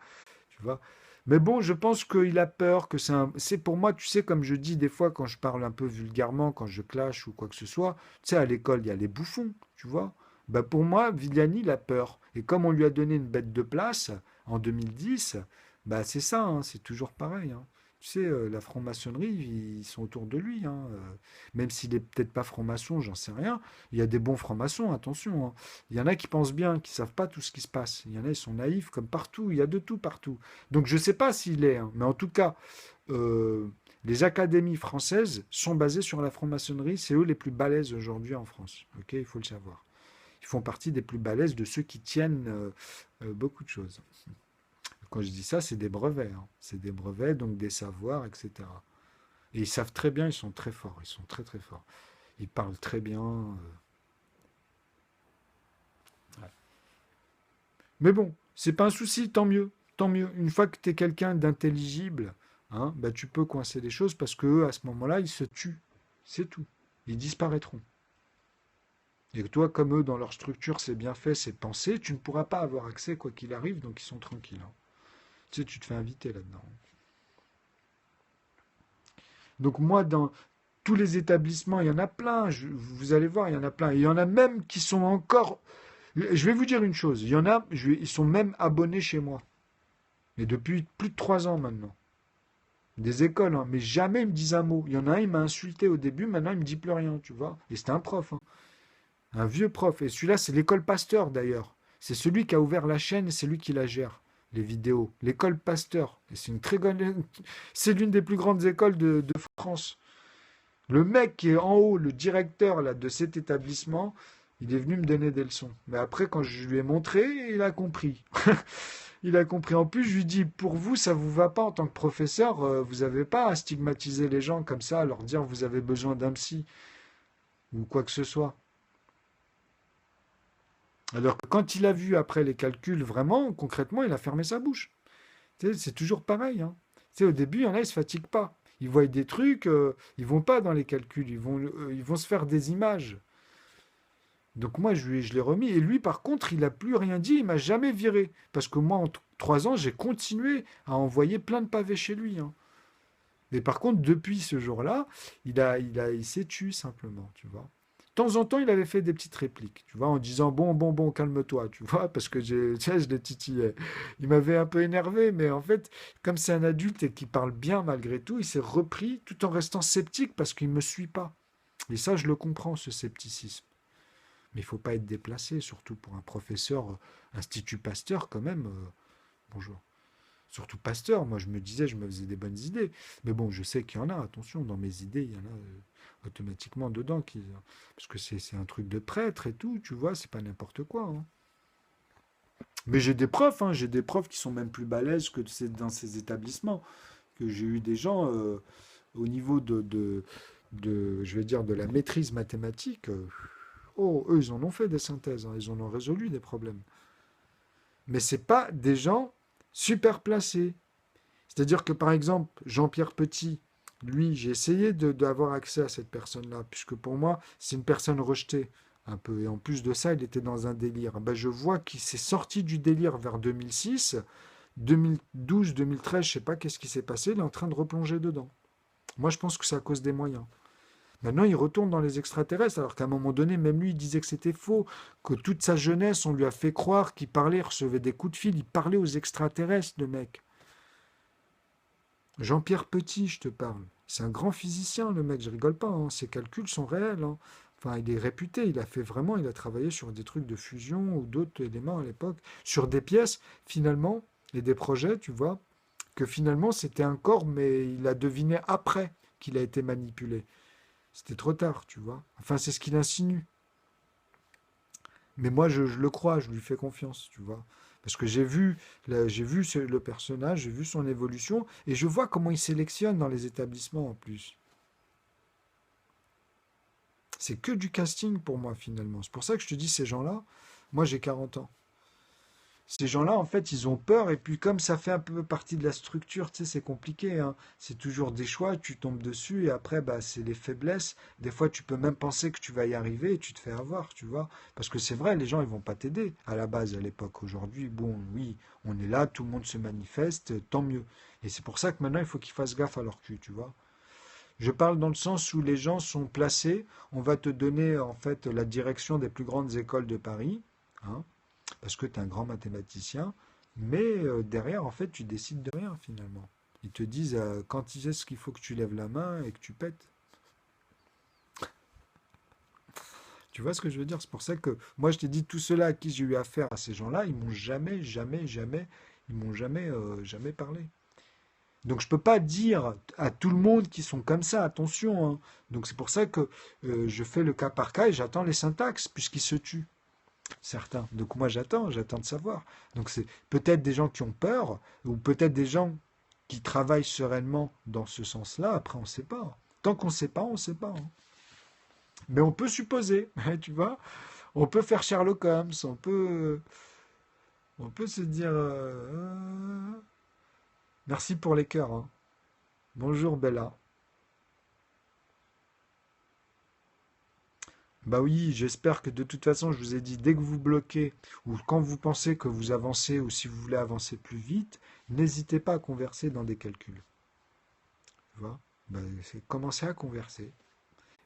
tu vois. Mais bon, je pense qu'il a peur, que c'est pour moi, tu sais, comme je dis des fois quand je parle un peu vulgairement, quand je clash ou quoi que ce soit, tu sais, à l'école, il y a les bouffons, tu vois. Bah pour moi, Villani, il a peur. Et comme on lui a donné une bête de place en 2010, bah c'est ça, hein, c'est toujours pareil, hein. Tu sais, la franc-maçonnerie, ils sont autour de lui, hein. Même s'il est peut-être pas franc-maçon, j'en sais rien. Il y a des bons francs-maçons, attention, hein. Il y en a qui pensent bien, qui savent pas tout ce qui se passe. Il y en a, ils sont naïfs comme partout. Il y a de tout partout. Donc je ne sais pas s'il est, hein, mais en tout cas, euh, les académies françaises sont basées sur la franc-maçonnerie. C'est eux les plus balèzes aujourd'hui en France. Ok, il faut le savoir. Ils font partie des plus balèzes de ceux qui tiennent beaucoup de choses. Quand je dis ça, c'est des brevets, hein. C'est des brevets, donc des savoirs, etc. Et ils savent très bien, ils sont très forts. Ils sont très très forts. Ils parlent très bien. Ouais. Mais bon, c'est pas un souci, tant mieux. Tant mieux. Une fois que tu es quelqu'un d'intelligible, hein, bah, tu peux coincer les choses parce que eux, à ce moment-là, ils se tuent. C'est tout. Ils disparaîtront. Et que toi, comme eux, dans leur structure, c'est bien fait, c'est pensé, tu ne pourras pas avoir accès quoi qu'il arrive, donc ils sont tranquilles, hein. Tu sais, tu te fais inviter là-dedans. Donc moi, dans tous les établissements, il y en a plein. Vous allez voir, il y en a plein. Et il y en a même qui sont encore. Je vais vous dire une chose. Il y en a, ils sont même abonnés chez moi. Et depuis plus de 3 ans maintenant. Des écoles, hein, mais jamais ils me disent un mot. Il y en a un, il m'a insulté au début, maintenant il me dit plus rien, tu vois. Et c'était un prof, hein, un vieux prof. Et celui-là, c'est l'école Pasteur d'ailleurs. C'est celui qui a ouvert la chaîne et c'est lui qui la gère, les vidéos. L'école Pasteur. Et c'est une très grande, c'est l'une des plus grandes écoles de France. Le mec qui est en haut, le directeur là, de cet établissement, il est venu me donner des leçons. Mais après, quand je lui ai montré, il a compris. Il a compris. En plus, je lui dis, pour vous, ça vous va pas en tant que professeur, vous n'avez pas à stigmatiser les gens comme ça, à leur dire vous avez besoin d'un psy ou quoi que ce soit. Alors que quand il a vu après les calculs, vraiment, concrètement, il a fermé sa bouche. Tu sais, c'est toujours pareil, hein. Tu sais, au début, il y en a, ils ne se fatiguent pas. Ils voient des trucs, ils vont pas dans les calculs, ils vont se faire des images. Donc moi, je l'ai remis. Et lui, par contre, il n'a plus rien dit, il m'a jamais viré. Parce que moi, en 3 ans, j'ai continué à envoyer plein de pavés chez lui, hein. Mais par contre, depuis ce jour-là, il s'est tué simplement, tu vois. De temps en temps, il avait fait des petites répliques, tu vois, en disant bon, bon, bon, calme-toi, tu vois, parce que tu sais, je l'ai titillé. Il m'avait un peu énervé, mais en fait, comme c'est un adulte et qui parle bien malgré tout, il s'est repris tout en restant sceptique parce qu'il ne me suit pas. Et ça, je le comprends, ce scepticisme. Mais il ne faut pas être déplacé, surtout pour un professeur Institut Pasteur, quand même. Bonjour. Surtout Pasteur, moi je me disais, je me faisais des bonnes idées. Mais bon, je sais qu'il y en a, attention, dans mes idées, il y en a. automatiquement dedans. Parce que c'est un truc de prêtre et tout, tu vois, c'est pas n'importe quoi, hein. Mais j'ai des profs qui sont même plus balèzes que dans ces établissements. Que j'ai eu des gens au niveau je vais dire, de la maîtrise mathématique. Oh, eux, ils en ont fait des synthèses, hein, ils en ont résolu des problèmes. Mais c'est pas des gens super placés. C'est-à-dire que par exemple, Jean-Pierre Petit, lui, j'ai essayé d'avoir accès à cette personne-là, puisque pour moi, c'est une personne rejetée un peu. Et en plus de ça, il était dans un délire. Ben, je vois qu'il s'est sorti du délire vers 2006, 2012, 2013, je sais pas qu'est-ce qui s'est passé, il est en train de replonger dedans. Moi, je pense que c'est à cause des moyens. Maintenant, il retourne dans les extraterrestres, alors qu'à un moment donné, même lui, il disait que c'était faux, que toute sa jeunesse, on lui a fait croire qu'il parlait, il recevait des coups de fil, il parlait aux extraterrestres, le mec. Jean-Pierre Petit, je te parle. C'est un grand physicien, le mec, je rigole pas, hein. Ses calculs sont réels, hein. Enfin, il est réputé, il a fait vraiment, il a travaillé sur des trucs de fusion ou d'autres éléments à l'époque, sur des pièces, finalement, et des projets, tu vois, que finalement c'était un corps, mais il a deviné après qu'il a été manipulé. C'était trop tard, tu vois. Enfin, c'est ce qu'il insinue. Mais moi, je le crois, je lui fais confiance, tu vois. Parce que j'ai vu le personnage, j'ai vu son évolution, et je vois comment il sélectionne dans les établissements en plus. C'est que du casting pour moi, finalement. C'est pour ça que je te dis, ces gens-là, moi j'ai 40 ans. Ces gens-là, en fait, ils ont peur, et puis comme ça fait un peu partie de la structure, tu sais, c'est compliqué, hein. C'est toujours des choix, tu tombes dessus, et après, bah, c'est les faiblesses. Des fois, tu peux même penser que tu vas y arriver, et tu te fais avoir, tu vois. Parce que c'est vrai, les gens, ils vont pas t'aider à la base, à l'époque. Aujourd'hui, bon, oui, on est là, tout le monde se manifeste, tant mieux. Et c'est pour ça que maintenant, il faut qu'ils fassent gaffe à leur cul, tu vois. Je parle dans le sens où les gens sont placés, on va te donner, en fait, la direction des plus grandes écoles de Paris, hein, parce que tu es un grand mathématicien, mais derrière, en fait, tu décides de rien finalement. Ils te disent quand est-ce qu'il faut que tu lèves la main et que tu pètes. Tu vois ce que je veux dire? C'est pour ça que moi, je t'ai dit, tout cela à qui j'ai eu affaire à ces gens-là, ils m'ont jamais, ils m'ont jamais parlé. Donc je peux pas dire à tout le monde qui sont comme ça, attention, hein. Donc c'est pour ça que je fais le cas par cas et j'attends les syntaxes, puisqu'ils se tuent. Certains. Donc moi j'attends de savoir. Donc c'est peut-être des gens qui ont peur, ou peut-être des gens qui travaillent sereinement dans ce sens-là. Après, on ne sait pas. Tant qu'on ne sait pas, on ne sait pas, hein. Mais on peut supposer, tu vois. On peut faire Sherlock Holmes, on peut se dire merci pour les cœurs, hein. Bonjour Bella. Bah oui, j'espère que de toute façon, je vous ai dit, dès que vous bloquez, ou quand vous pensez que vous avancez, ou si vous voulez avancer plus vite, n'hésitez pas à converser dans des calculs. Tu vois? Bah, c'est commencer à converser.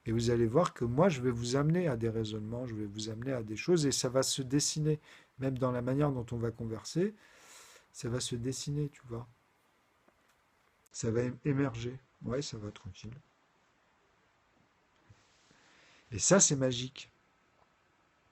Et vous allez voir que moi, je vais vous amener à des raisonnements, je vais vous amener à des choses, et ça va se dessiner, même dans la manière dont on va converser, ça va se dessiner, tu vois. Ça va émerger. Ouais, ça va tranquille. Et ça, c'est magique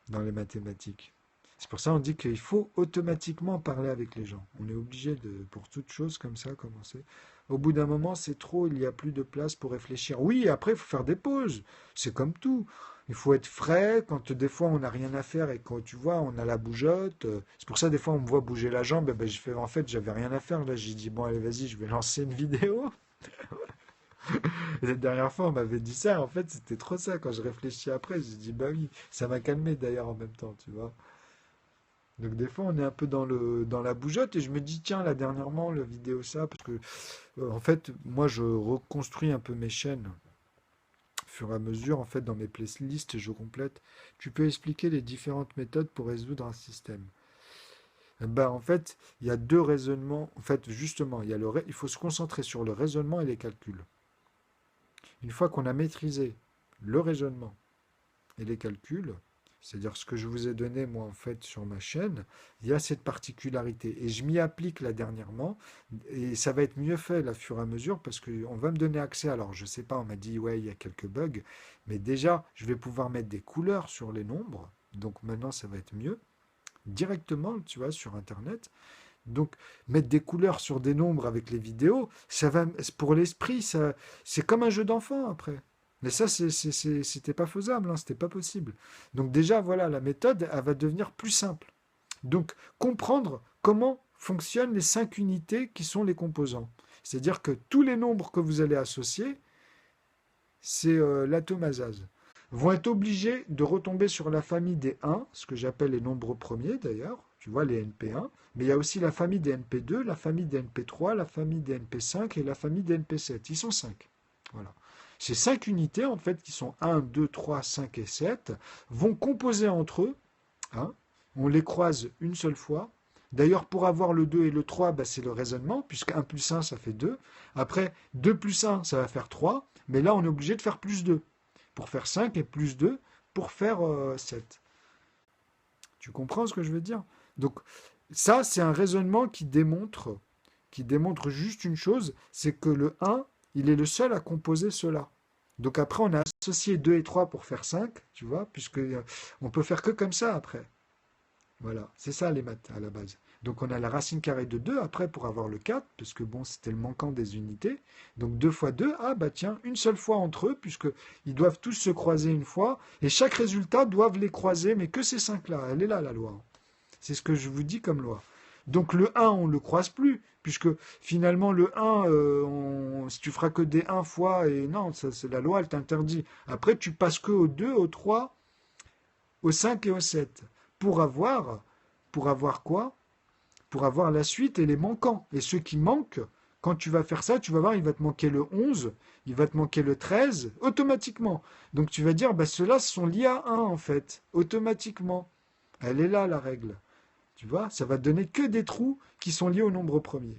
dans les mathématiques. C'est pour ça qu'on dit qu'il faut automatiquement parler avec les gens. On est obligé de, pour toute chose comme ça, commencer. Au bout d'un moment, c'est trop, il n'y a plus de place pour réfléchir. Oui, après, il faut faire des pauses. C'est comme tout. Il faut être frais quand des fois on n'a rien à faire et quand tu vois, on a la bougeotte. C'est pour ça, des fois, on me voit bouger la jambe. Et ben, je fais, en fait, j'avais rien à faire. Là, j'ai dit, bon, allez, vas-y, je vais lancer une vidéo. Et la dernière fois, on m'avait dit ça. En fait, c'était trop ça. Quand je réfléchis après, j'ai dit, bah oui, ça m'a calmé d'ailleurs en même temps, tu vois. Donc des fois, on est un peu dans la bougeotte et je me dis, tiens, là dernièrement, la vidéo ça, parce que en fait, moi, je reconstruis un peu mes chaînes au fur et à mesure. En fait, dans mes playlists, je complète. Tu peux expliquer les différentes méthodes pour résoudre un système. Ben, en fait, il y a deux raisonnements. En fait, justement, il faut se concentrer sur le raisonnement et les calculs. Une fois qu'on a maîtrisé le raisonnement et les calculs, c'est-à-dire ce que je vous ai donné moi en fait sur ma chaîne, il y a cette particularité et je m'y applique là dernièrement et ça va être mieux fait là, au fur et à mesure parce qu'on va me donner accès. Alors je sais pas, on m'a dit ouais il y a quelques bugs, mais déjà je vais pouvoir mettre des couleurs sur les nombres, donc maintenant ça va être mieux directement tu vois sur internet. Donc mettre des couleurs sur des nombres avec les vidéos, ça va pour l'esprit, ça c'est comme un jeu d'enfant après. Mais ça, c'était pas faisable, hein, c'était pas possible. Donc déjà, voilà, la méthode, elle va devenir plus simple. Donc, comprendre comment fonctionnent les 5 unités qui sont les composants. C'est-à-dire que tous les nombres que vous allez associer, c'est l'atomasase, vont être obligés de retomber sur la famille des 1, ce que j'appelle les nombres premiers d'ailleurs, tu vois, les NP1, mais il y a aussi la famille des NP2, la famille des NP3, la famille des NP5 et la famille des NP7. Ils sont 5. Voilà. Ces 5 unités, en fait, qui sont 1, 2, 3, 5 et 7, vont composer entre eux, hein, on les croise une seule fois. D'ailleurs, pour avoir le 2 et le 3, bah, c'est le raisonnement, puisque 1 plus 1, ça fait 2. Après, 2 plus 1, ça va faire 3. Mais là, on est obligé de faire plus 2 pour faire 5 et plus 2 pour faire 7. Tu comprends ce que je veux dire? Donc, ça, c'est un raisonnement qui démontre juste une chose, c'est que le 1, il est le seul à composer cela. Donc après, on a associé 2 et 3 pour faire 5, tu vois, puisque on peut faire que comme ça après. Voilà, c'est ça les maths à la base. Donc on a la racine carrée de 2 après pour avoir le 4, parce que bon, c'était le manquant des unités. Donc 2 fois 2, ah bah tiens, une seule fois entre eux, puisqu'ils doivent tous se croiser une fois, et chaque résultat doivent les croiser, mais que ces 5-là, elle est là la loi. C'est ce que je vous dis comme loi. Donc le 1, on ne le croise plus, puisque finalement le 1, si tu feras que des 1 fois, et non, ça, c'est la loi, elle t'interdit. Après, tu passes que au 2, au 3, au 5 et au 7. Pour avoir, pour avoir quoi? Pour avoir la suite et les manquants. Et ceux qui manquent, quand tu vas faire ça, tu vas voir, il va te manquer le 11, il va te manquer le 13, automatiquement. Donc tu vas dire, bah, ceux-là sont liés à 1 en fait, automatiquement. Elle est là la règle. Tu vois, ça va te donner que des trous qui sont liés au nombre premier.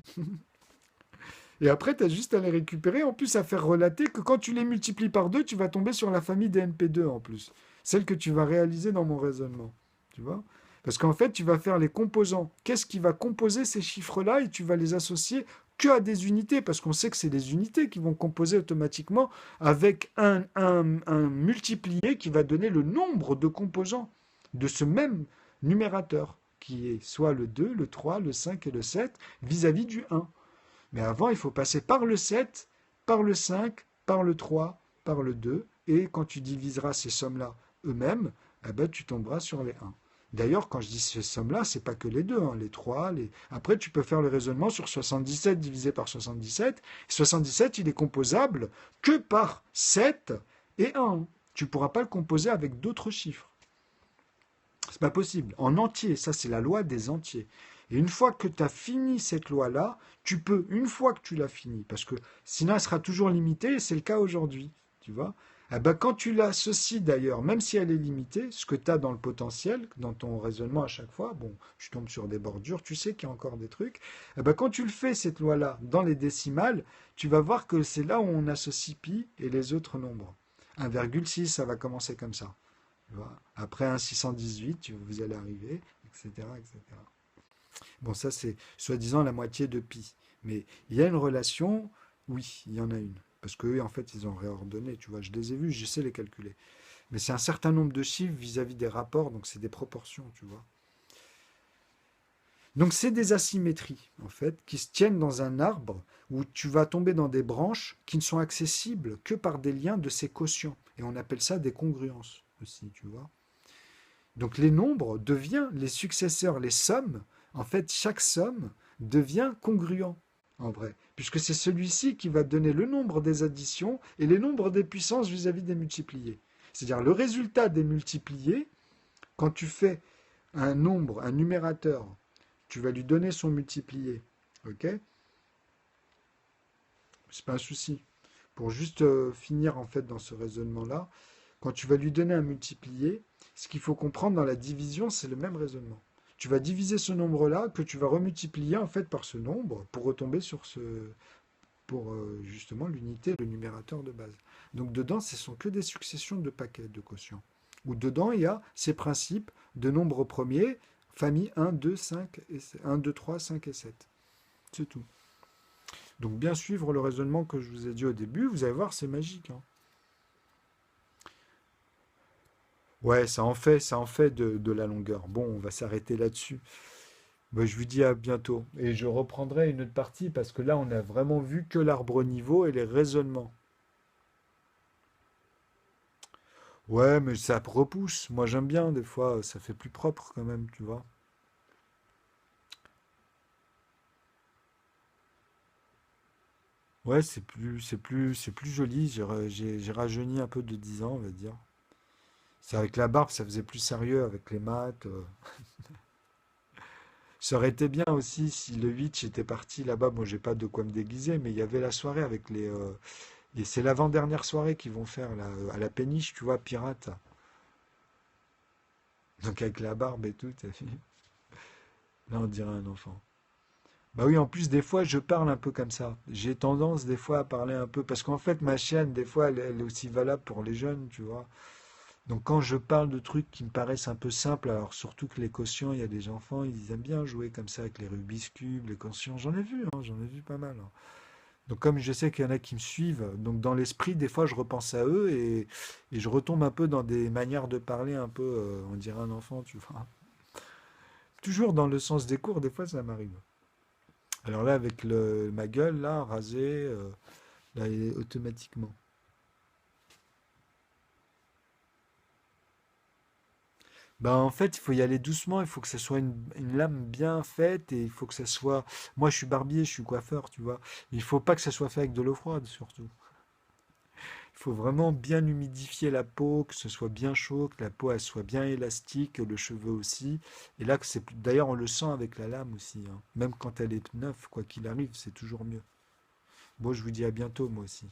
Et après, tu as juste à les récupérer, en plus à faire relater que quand tu les multiplies par 2, tu vas tomber sur la famille des NP2 en plus. Celle que tu vas réaliser dans mon raisonnement. Tu vois? Parce qu'en fait, tu vas faire les composants. Qu'est-ce qui va composer ces chiffres-là et tu vas les associer que à des unités, parce qu'on sait que c'est des unités qui vont composer automatiquement avec un multiplié qui va donner le nombre de composants de ce même numérateur, qui est soit le 2, le 3, le 5 et le 7 vis-à-vis du 1. Mais avant, il faut passer par le 7, par le 5, par le 3, par le 2, et quand tu diviseras ces sommes-là eux-mêmes, eh ben, tu tomberas sur les 1. D'ailleurs, quand je dis ces sommes-là, c'est pas que les deux, hein, les 3, les... Après, tu peux faire le raisonnement sur 77 divisé par 77. 77, il est composable que par 7 et 1. Tu ne pourras pas le composer avec d'autres chiffres. C'est pas possible. En entier, ça c'est la loi des entiers. Et une fois que tu as fini cette loi-là, tu peux, une fois que tu l'as finie, parce que sinon elle sera toujours limitée, et c'est le cas aujourd'hui, tu vois. Eh ben, quand tu l'associes d'ailleurs, même si elle est limitée, ce que tu as dans le potentiel, dans ton raisonnement à chaque fois, bon, tu tombes sur des bordures, tu sais qu'il y a encore des trucs, eh ben, quand tu le fais, cette loi-là, dans les décimales, tu vas voir que c'est là où on associe pi et les autres nombres. 1,6, ça va commencer comme ça. Après un 618, vous allez arriver, etc., etc. Bon, ça c'est soi-disant la moitié de pi. Mais il y a une relation, oui, il y en a une. Parce qu'eux, en fait, ils ont réordonné, tu vois. Je les ai vus, je sais les calculer. Mais c'est un certain nombre de chiffres vis-à-vis des rapports, donc c'est des proportions, tu vois. Donc c'est des asymétries, en fait, qui se tiennent dans un arbre où tu vas tomber dans des branches qui ne sont accessibles que par des liens de ces quotients. Et on appelle ça des congruences aussi, tu vois. Donc les nombres deviennent les successeurs, les sommes. En fait, chaque somme devient congruent, en vrai, puisque c'est celui-ci qui va donner le nombre des additions et les nombres des puissances vis-à-vis des multipliés. C'est-à-dire le résultat des multipliés, quand tu fais un nombre, un numérateur, tu vas lui donner son multiplié. Ok? C'est pas un souci. Pour juste finir en fait dans ce raisonnement-là, quand tu vas lui donner un multiplié, ce qu'il faut comprendre dans la division, c'est le même raisonnement. Tu vas diviser ce nombre-là que tu vas remultiplier en fait par ce nombre pour retomber sur pour justement l'unité, le numérateur de base. Donc dedans, ce sont que des successions de paquets de quotients. Ou dedans, il y a ces principes de nombres premiers, famille 1, 2, 5, 1, 2, 3, 5 et 7. C'est tout. Donc bien suivre le raisonnement que je vous ai dit au début, vous allez voir, c'est magique. Hein. Ouais, ça en fait de la longueur. Bon, on va s'arrêter là-dessus. Ben, je vous dis à bientôt. Et je reprendrai une autre partie parce que là, on a vraiment vu que l'arbre niveau et les raisonnements. Ouais, mais ça repousse. Moi, j'aime bien, des fois, ça fait plus propre quand même, tu vois. Ouais, c'est plus joli. J'ai rajeuni un peu de 10 ans, on va dire. C'est avec la barbe, ça faisait plus sérieux avec les maths. Ça aurait été bien aussi si le 8 j'étais parti là-bas. Moi, j'ai pas de quoi me déguiser, mais il y avait la soirée avec les. Et c'est l'avant-dernière soirée qu'ils vont faire là, à la péniche, tu vois, pirate. Donc avec la barbe et tout, t'as vu. Là, on dirait un enfant. Bah oui, en plus, des fois, je parle un peu comme ça. J'ai tendance, des fois, à parler un peu. Parce qu'en fait, ma chaîne, des fois, elle est aussi valable pour les jeunes, tu vois. Donc, quand je parle de trucs qui me paraissent un peu simples, alors surtout que les quotients, il y a des enfants, ils aiment bien jouer comme ça avec les Rubik's Cube, les quotients. J'en ai vu, hein, j'en ai vu pas mal, hein. Donc, comme je sais qu'il y en a qui me suivent, donc dans l'esprit, des fois, je repense à eux et je retombe un peu dans des manières de parler un peu, on dirait un enfant, tu vois. Toujours dans le sens des cours, des fois, ça m'arrive. Alors là, avec ma gueule, là, rasée, là, automatiquement. Ben, en fait, il faut y aller doucement, il faut que ce soit une lame bien faite et il faut que ça soit. Moi, je suis barbier, je suis coiffeur, tu vois. Il faut pas que ça soit fait avec de l'eau froide, surtout. Il faut vraiment bien humidifier la peau, que ce soit bien chaud, que la peau elle soit bien élastique, que le cheveu aussi. Et là, que c'est d'ailleurs on le sent avec la lame aussi, hein. Même quand elle est neuve, quoi qu'il arrive, c'est toujours mieux. Bon, je vous dis à bientôt, moi aussi.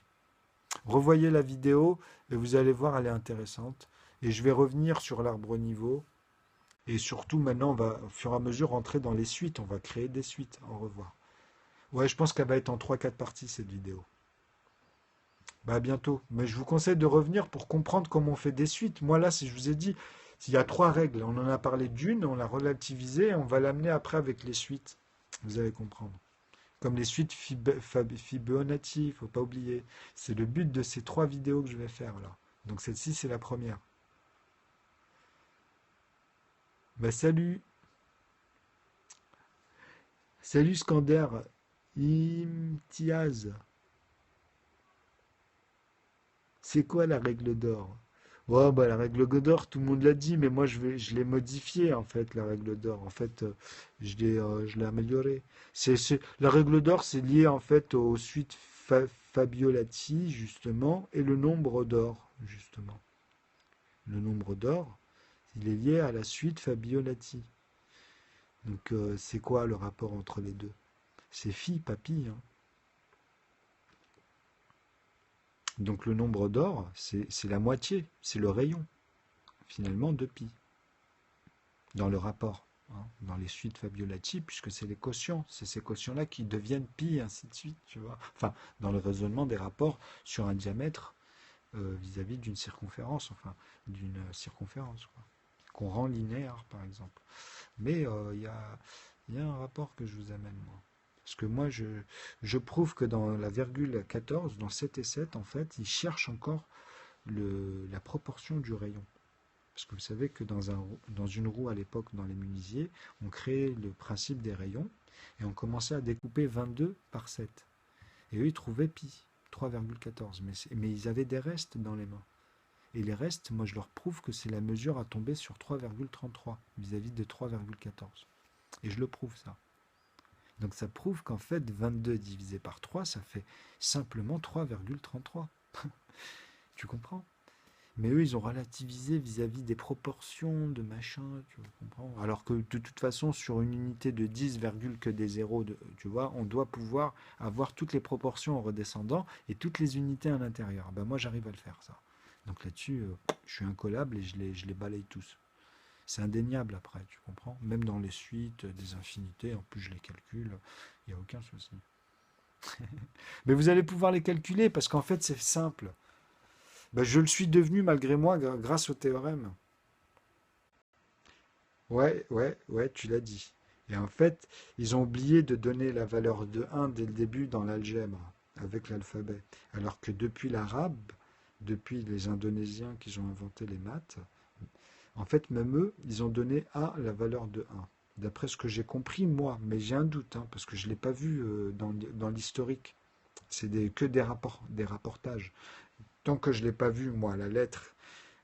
Revoyez la vidéo et vous allez voir, elle est intéressante. Et je vais revenir sur l'arbre niveau. Et surtout, maintenant, on va, au fur et à mesure, rentrer dans les suites. On va créer des suites. Au revoir. Ouais, je pense qu'elle va être en trois quatre parties, cette vidéo. Bah, à bientôt. Mais je vous conseille de revenir pour comprendre comment on fait des suites. Moi, là, si je vous ai dit, il y a trois règles. On en a parlé d'une, on l'a relativisée, et on va l'amener après avec les suites. Vous allez comprendre. Comme les suites Fibonacci, il ne faut pas oublier. C'est le but de ces trois vidéos que je vais faire là. Donc celle-ci, c'est la première. Bah salut, salut Skander, Imtiaz. C'est quoi la règle d'or? Ouais, bah la règle d'or, tout le monde l'a dit, mais moi je l'ai modifiée en fait, la règle d'or. En fait, je l'ai améliorée. La règle d'or, c'est lié en fait aux suites Fabiolati, justement, et le nombre d'or, justement. Le nombre d'or, il est lié à la suite Fabiolati. Donc, c'est quoi le rapport entre les deux? C'est phi, pas pi, hein. Donc, le nombre d'or, c'est la moitié, c'est le rayon, finalement, de pi, dans le rapport, hein, dans les suites Fabiolati, puisque c'est les quotients, c'est ces quotients-là qui deviennent pi, ainsi de suite, tu vois. Enfin, dans le raisonnement des rapports sur un diamètre vis-à-vis d'une circonférence, enfin, d'une circonférence, quoi, qu'on rend linéaire, par exemple. Mais il y a un rapport que je vous amène, moi. Parce que moi, je prouve que dans la virgule 14, dans 7 et 7, en fait, ils cherchent encore la proportion du rayon. Parce que vous savez que dans une roue à l'époque, dans les menuisiers, on créait le principe des rayons et on commençait à découper 22 par 7. Et eux, ils trouvaient pi, 3,14. Mais ils avaient des restes dans les mains. Et les restes, moi, je leur prouve que c'est la mesure à tomber sur 3,33 vis-à-vis de 3,14. Et je le prouve, ça. Donc ça prouve qu'en fait, 22 divisé par 3, ça fait simplement 3,33. Tu comprends? Mais eux, ils ont relativisé vis-à-vis des proportions de machin, tu comprends? Alors que de toute façon, sur une unité de 10, que des zéros, tu vois, on doit pouvoir avoir toutes les proportions en redescendant et toutes les unités à l'intérieur. Ben moi, j'arrive à le faire, ça. Donc là-dessus, je suis incollable et je les balaye tous. C'est indéniable après, tu comprends? Même dans les suites, des infinités, en plus je les calcule, il n'y a aucun souci. Mais vous allez pouvoir les calculer parce qu'en fait c'est simple. Ben, je le suis devenu malgré moi grâce au théorème. Ouais, ouais, ouais, tu l'as dit. Et en fait, ils ont oublié de donner la valeur de 1 dès le début dans l'algèbre, avec l'alphabet. Alors que depuis l'arabe, depuis les Indonésiens qui ont inventé les maths, en fait, même eux, ils ont donné à la valeur de 1. D'après ce que j'ai compris, moi, mais j'ai un doute, hein, parce que je ne l'ai pas vu dans l'historique. C'est que des rapports, des rapportages. Tant que je ne l'ai pas vu, moi, la lettre,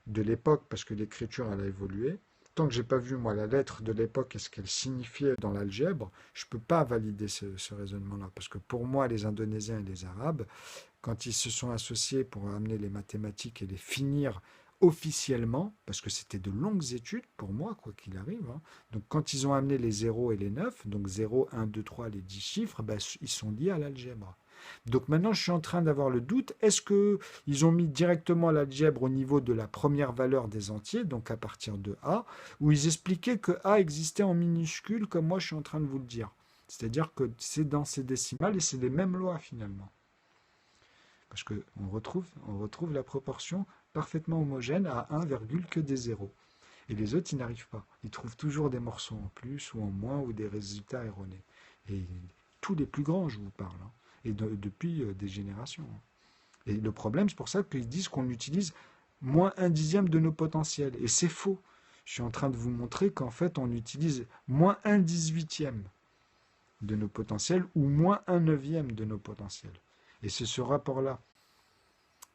de l'époque, parce que l'écriture, elle a évolué, tant que j'ai pas vu, moi, la lettre de l'époque et ce qu'elle signifiait dans l'algèbre, je peux pas valider ce raisonnement-là. Parce que pour moi, les Indonésiens et les Arabes, quand ils se sont associés pour amener les mathématiques et les finir officiellement, parce que c'était de longues études pour moi, quoi qu'il arrive, hein. Donc quand ils ont amené les zéros et les 9, donc 0, 1, 2, 3, les 10 chiffres, ben, ils sont liés à l'algèbre. Donc maintenant, je suis en train d'avoir le doute, est-ce qu'ils ont mis directement l'algèbre au niveau de la première valeur des entiers, donc à partir de A, ou ils expliquaient que A existait en minuscule, comme moi je suis en train de vous le dire. C'est-à-dire que c'est dans ces décimales et c'est les mêmes lois finalement. Parce qu'on retrouve la proportion parfaitement homogène à 1, que des zéros. Et les autres, ils n'arrivent pas. Ils trouvent toujours des morceaux en plus ou en moins ou des résultats erronés. Et tous les plus grands, je vous parle. Hein. Et depuis des générations. Hein. Et le problème, c'est pour ça qu'ils disent qu'on utilise moins 1/10 de nos potentiels. Et c'est faux. Je suis en train de vous montrer qu'en fait, on utilise moins 1/18 de nos potentiels ou moins 1/9 de nos potentiels. Et c'est ce rapport-là.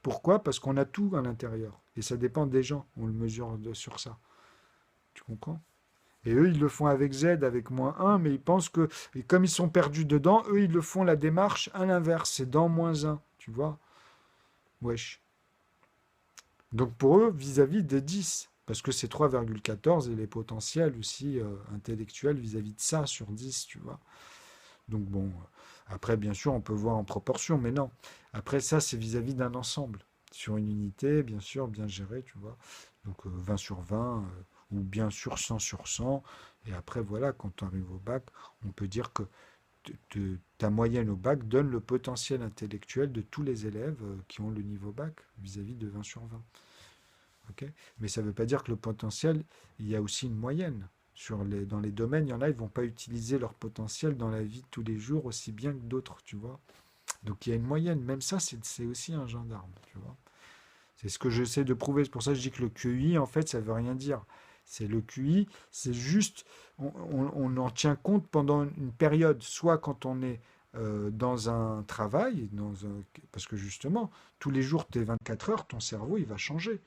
Pourquoi? Parce qu'on a tout à l'intérieur. Et ça dépend des gens. On le mesure sur ça. Tu comprends? Et eux, ils le font avec Z, avec -1, mais ils pensent que, et comme ils sont perdus dedans, eux, ils le font la démarche à l'inverse. C'est dans -1. Tu vois? Wesh. Donc pour eux, vis-à-vis des 10, parce que c'est 3,14 et les potentiels aussi intellectuels vis-à-vis de ça sur 10, tu vois. Donc bon, après, bien sûr, on peut voir en proportion, mais non. Après, ça, c'est vis-à-vis d'un ensemble. Sur une unité, bien sûr, bien gérée, tu vois. Donc 20 sur 20, ou bien sûr 100 sur 100. Et après, voilà, quand on arrive au bac, on peut dire que ta moyenne au bac donne le potentiel intellectuel de tous les élèves qui ont le niveau bac vis-à-vis de 20 sur 20. Ok. Mais ça ne veut pas dire que le potentiel, il y a aussi une moyenne. Dans les domaines, il y en a, ils ne vont pas utiliser leur potentiel dans la vie de tous les jours aussi bien que d'autres, tu vois. Donc il y a une moyenne. Même ça, c'est aussi un gendarme, tu vois. C'est ce que j'essaie de prouver. C'est pour ça que je dis que le QI, en fait, ça ne veut rien dire. C'est le QI, c'est juste, on en tient compte pendant une période, soit quand on est dans un travail, parce que justement, tous les jours, tes 24 heures, ton cerveau, il va changer.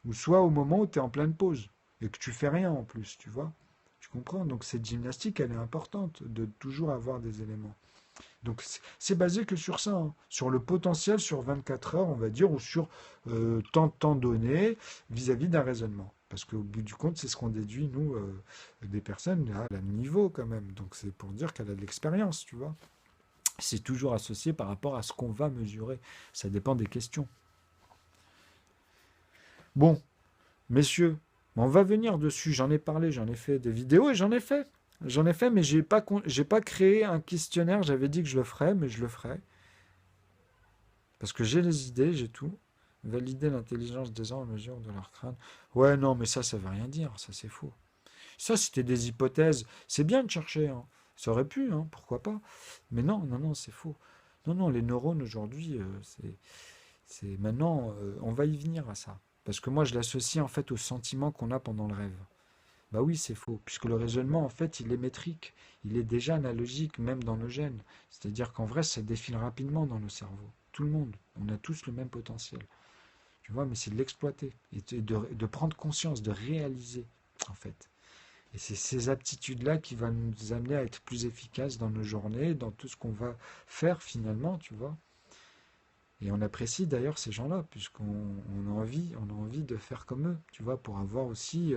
Ou soit au moment où tu es en pleine pause et que tu fais rien en plus, tu vois. Tu comprends? Donc cette gymnastique, elle est importante de toujours avoir des éléments. Donc c'est basé que sur ça, hein. Sur le potentiel sur 24 heures, on va dire, ou sur tant de temps donné vis-à-vis d'un raisonnement. Parce qu'au bout du compte, c'est ce qu'on déduit, nous, des personnes à un niveau quand même. Donc c'est pour dire qu'elle a de l'expérience, tu vois. C'est toujours associé par rapport à ce qu'on va mesurer. Ça dépend des questions. Bon, messieurs, on va venir dessus. J'en ai parlé, j'en ai fait des vidéos et j'en ai fait. J'en ai fait, mais j'ai pas créé un questionnaire. J'avais dit que je le ferais, mais je le ferai. Parce que j'ai les idées, j'ai tout. Valider l'intelligence des gens en mesure de leur crâne. Ouais, non, mais ça veut rien dire. Ça, c'est faux. Ça, c'était des hypothèses. C'est bien de chercher, hein. Ça aurait pu, hein, pourquoi pas. Mais non, non, non, c'est faux. Non, non, les neurones aujourd'hui, c'est maintenant, on va y venir à ça. Parce que moi, je l'associe en fait au sentiment qu'on a pendant le rêve. Bah oui, c'est faux, puisque le raisonnement, en fait, il est métrique. Il est déjà analogique, même dans nos gènes. C'est-à-dire qu'en vrai, ça défile rapidement dans nos cerveaux. Tout le monde. On a tous le même potentiel. Tu vois, mais c'est de l'exploiter. Et de prendre conscience, de réaliser, en fait. Et c'est ces aptitudes-là qui vont nous amener à être plus efficaces dans nos journées, dans tout ce qu'on va faire finalement, tu vois. Et on apprécie d'ailleurs ces gens-là, puisqu'on a envie de faire comme eux, tu vois, pour avoir aussi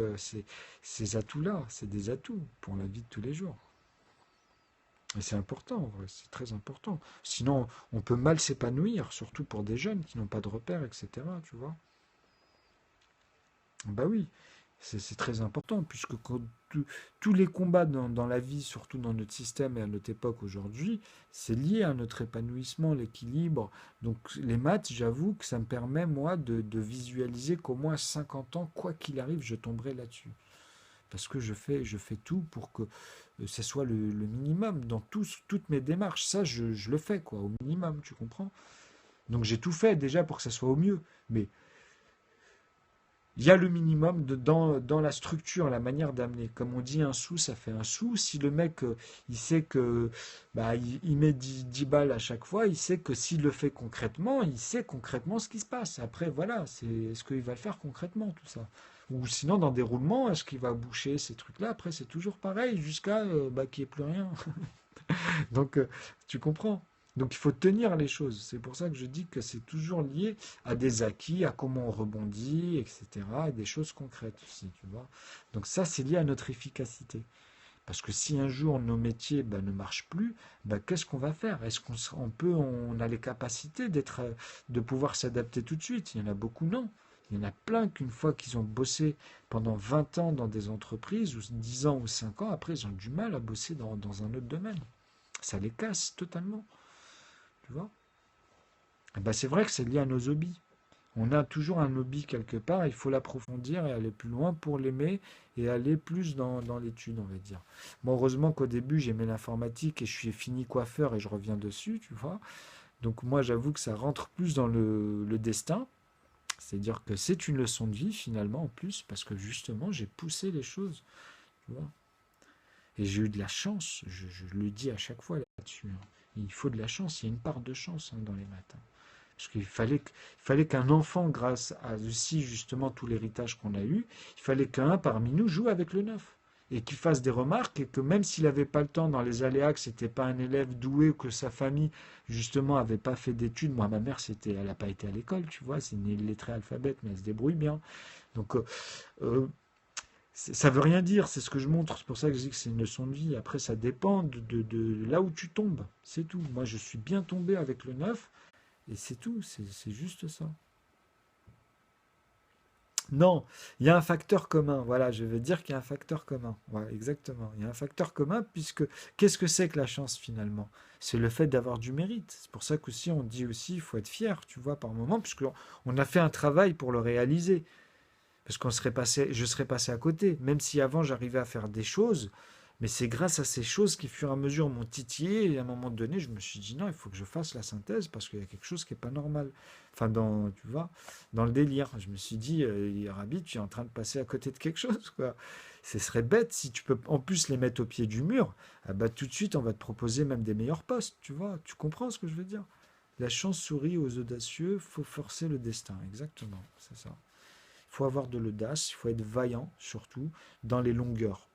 ces atouts-là. C'est des atouts pour la vie de tous les jours. Et c'est important, en vrai, c'est très important. Sinon, on peut mal s'épanouir, surtout pour des jeunes qui n'ont pas de repères, etc., tu vois. Bah oui, c'est très important, puisque tous les combats dans la vie, surtout dans notre système et à notre époque aujourd'hui, c'est lié à notre épanouissement, l'équilibre. Donc les maths, j'avoue que ça me permet, moi, de visualiser qu'au moins à 50 ans, quoi qu'il arrive, je tomberai là-dessus. Parce que je fais tout pour que ce soit le minimum dans toutes mes démarches. Ça, je le fais, quoi, au minimum, tu comprends? Donc j'ai tout fait déjà pour que ça soit au mieux. Mais Il y a le minimum dans la structure, la manière d'amener. Comme on dit, un sou, ça fait un sou. Si le mec, il sait que bah, il met 10 balles à chaque fois, il sait que s'il le fait concrètement, il sait concrètement ce qui se passe. Après, voilà, est-ce qu'il va le faire concrètement, tout ça? Ou sinon, dans des roulements, est-ce qu'il va boucher ces trucs-là? Après, c'est toujours pareil, jusqu'à bah, qu'il n'y ait plus rien. Donc, tu comprends. Donc, il faut tenir les choses. C'est pour ça que je dis que c'est toujours lié à des acquis, à comment on rebondit, etc. Et des choses concrètes aussi, tu vois. Donc, ça, c'est lié à notre efficacité. Parce que si un jour nos métiers bah, ne marchent plus, bah, qu'est-ce qu'on va faire? Est-ce on a les capacités de pouvoir s'adapter tout de suite? Il y en a beaucoup, non. Il y en a plein qu'une fois qu'ils ont bossé pendant 20 ans dans des entreprises, ou 10 ans ou 5 ans, après ils ont du mal à bosser dans un autre domaine. Ça les casse totalement, tu vois. Et ben, c'est vrai que c'est lié à nos hobbies. On a toujours un hobby quelque part, il faut l'approfondir et aller plus loin pour l'aimer et aller plus dans l'étude, on va dire. Bon, heureusement qu'au début, j'aimais l'informatique et je suis fini coiffeur et je reviens dessus, tu vois. Donc moi, j'avoue que ça rentre plus dans le destin. C'est-à-dire que c'est une leçon de vie finalement en plus, parce que justement, j'ai poussé les choses, tu vois. Et j'ai eu de la chance, je le dis à chaque fois là-dessus, hein. Il faut de la chance, il y a une part de chance, hein, dans les maths, hein. Parce qu'il fallait qu'un enfant, grâce à aussi justement tout l'héritage qu'on a eu, il fallait qu'un parmi nous joue avec le 9 et qu'il fasse des remarques et que même s'il n'avait pas le temps dans les aléas, que c'était pas un élève doué ou que sa famille justement avait pas fait d'études. Moi, ma mère, elle n'a pas été à l'école, tu vois, c'est une illettrée alphabète, mais elle se débrouille bien. Donc, euh, ça veut rien dire, c'est ce que je montre. C'est pour ça que je dis que c'est une leçon de vie. Après, ça dépend de là où tu tombes, c'est tout. Moi, je suis bien tombé avec le 9 et c'est tout, c'est juste ça. Non, il y a un facteur commun. Voilà, je veux dire qu'il y a un facteur commun. Voilà, exactement. Il y a un facteur commun puisque qu'est-ce que c'est que la chance finalement? C'est le fait d'avoir du mérite. C'est pour ça qu'aussi on dit aussi il faut être fier, tu vois, par moment, puisque on a fait un travail pour le réaliser. Parce je serais passé à côté. Même si avant j'arrivais à faire des choses, mais c'est grâce à ces choses qui, fur et à mesure, m'ont titillé. Et à un moment donné, je me suis dit non, il faut que je fasse la synthèse parce qu'il y a quelque chose qui n'est pas normal. Enfin, tu vois, dans le délire. Je me suis dit, Rabi, tu es en train de passer à côté de quelque chose, quoi. Ce serait bête si tu peux en plus les mettre au pied du mur. Ah bah, tout de suite, on va te proposer même des meilleurs postes, tu vois. Tu comprends ce que je veux dire? La chance sourit aux audacieux, faut forcer le destin. Exactement, c'est ça. Il faut avoir de l'audace, il faut être vaillant, surtout, dans les longueurs.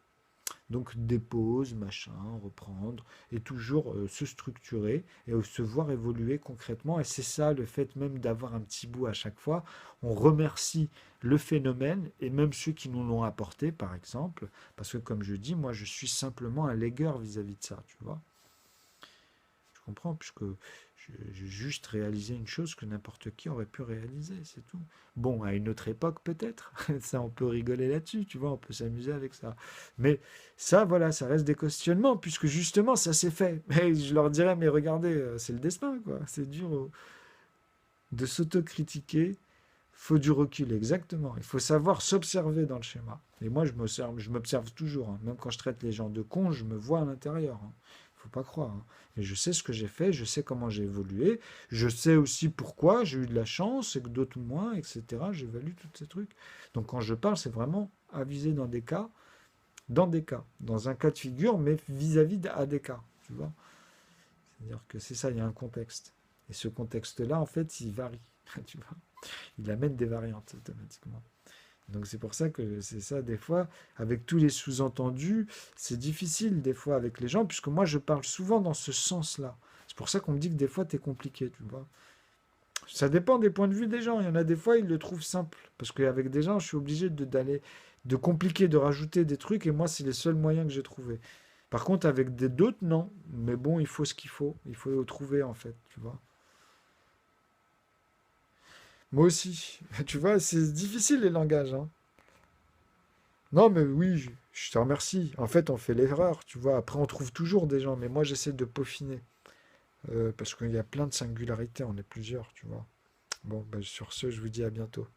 Donc des pauses, machin, reprendre, et toujours se structurer et se voir évoluer concrètement. Et c'est ça le fait même d'avoir un petit bout à chaque fois. On remercie le phénomène et même ceux qui nous l'ont apporté, par exemple, parce que comme je dis, moi je suis simplement un légueur vis-à-vis de ça, tu vois. Je comprends, puisque j'ai juste réalisé une chose que n'importe qui aurait pu réaliser, c'est tout. Bon, à une autre époque peut-être, ça on peut rigoler là-dessus, tu vois, on peut s'amuser avec ça. Mais ça, voilà, ça reste des questionnements, puisque justement ça s'est fait. Mais je leur dirais, mais regardez, c'est le destin, quoi. C'est dur de s'autocritiquer, faut du recul, exactement. Il faut savoir s'observer dans le schéma. Et moi, je m'observe toujours, hein. Même quand je traite les gens de cons, je me vois à l'intérieur, hein. Faut pas croire, hein. Et je sais ce que j'ai fait, je sais comment j'ai évolué, je sais aussi pourquoi j'ai eu de la chance et que d'autres moins, etc. J'évalue tous ces trucs. Donc quand je parle, c'est vraiment avisé dans un cas de figure, mais vis-à-vis des cas, tu vois. C'est-à-dire que c'est ça, il y a un contexte. Et ce contexte-là, en fait, il varie, tu vois. Il amène des variantes automatiquement. Donc c'est pour ça que c'est ça, des fois, avec tous les sous-entendus, c'est difficile des fois avec les gens, puisque moi je parle souvent dans ce sens-là. C'est pour ça qu'on me dit que des fois t'es compliqué, tu vois. Ça dépend des points de vue des gens. Il y en a des fois, ils le trouvent simple. Parce qu'avec des gens, je suis obligé de compliquer, de rajouter des trucs, et moi, c'est les seuls moyens que j'ai trouvés. Par contre, avec d'autres, non. Mais bon, il faut ce qu'il faut. Il faut le trouver, en fait, tu vois. Moi aussi. Tu vois, c'est difficile les langages, hein. Non, mais oui, je te remercie. En fait, on fait l'erreur, tu vois. Après, on trouve toujours des gens, mais moi, j'essaie de peaufiner. Parce qu'il y a plein de singularités, on est plusieurs, tu vois. Bon, bah, sur ce, je vous dis à bientôt.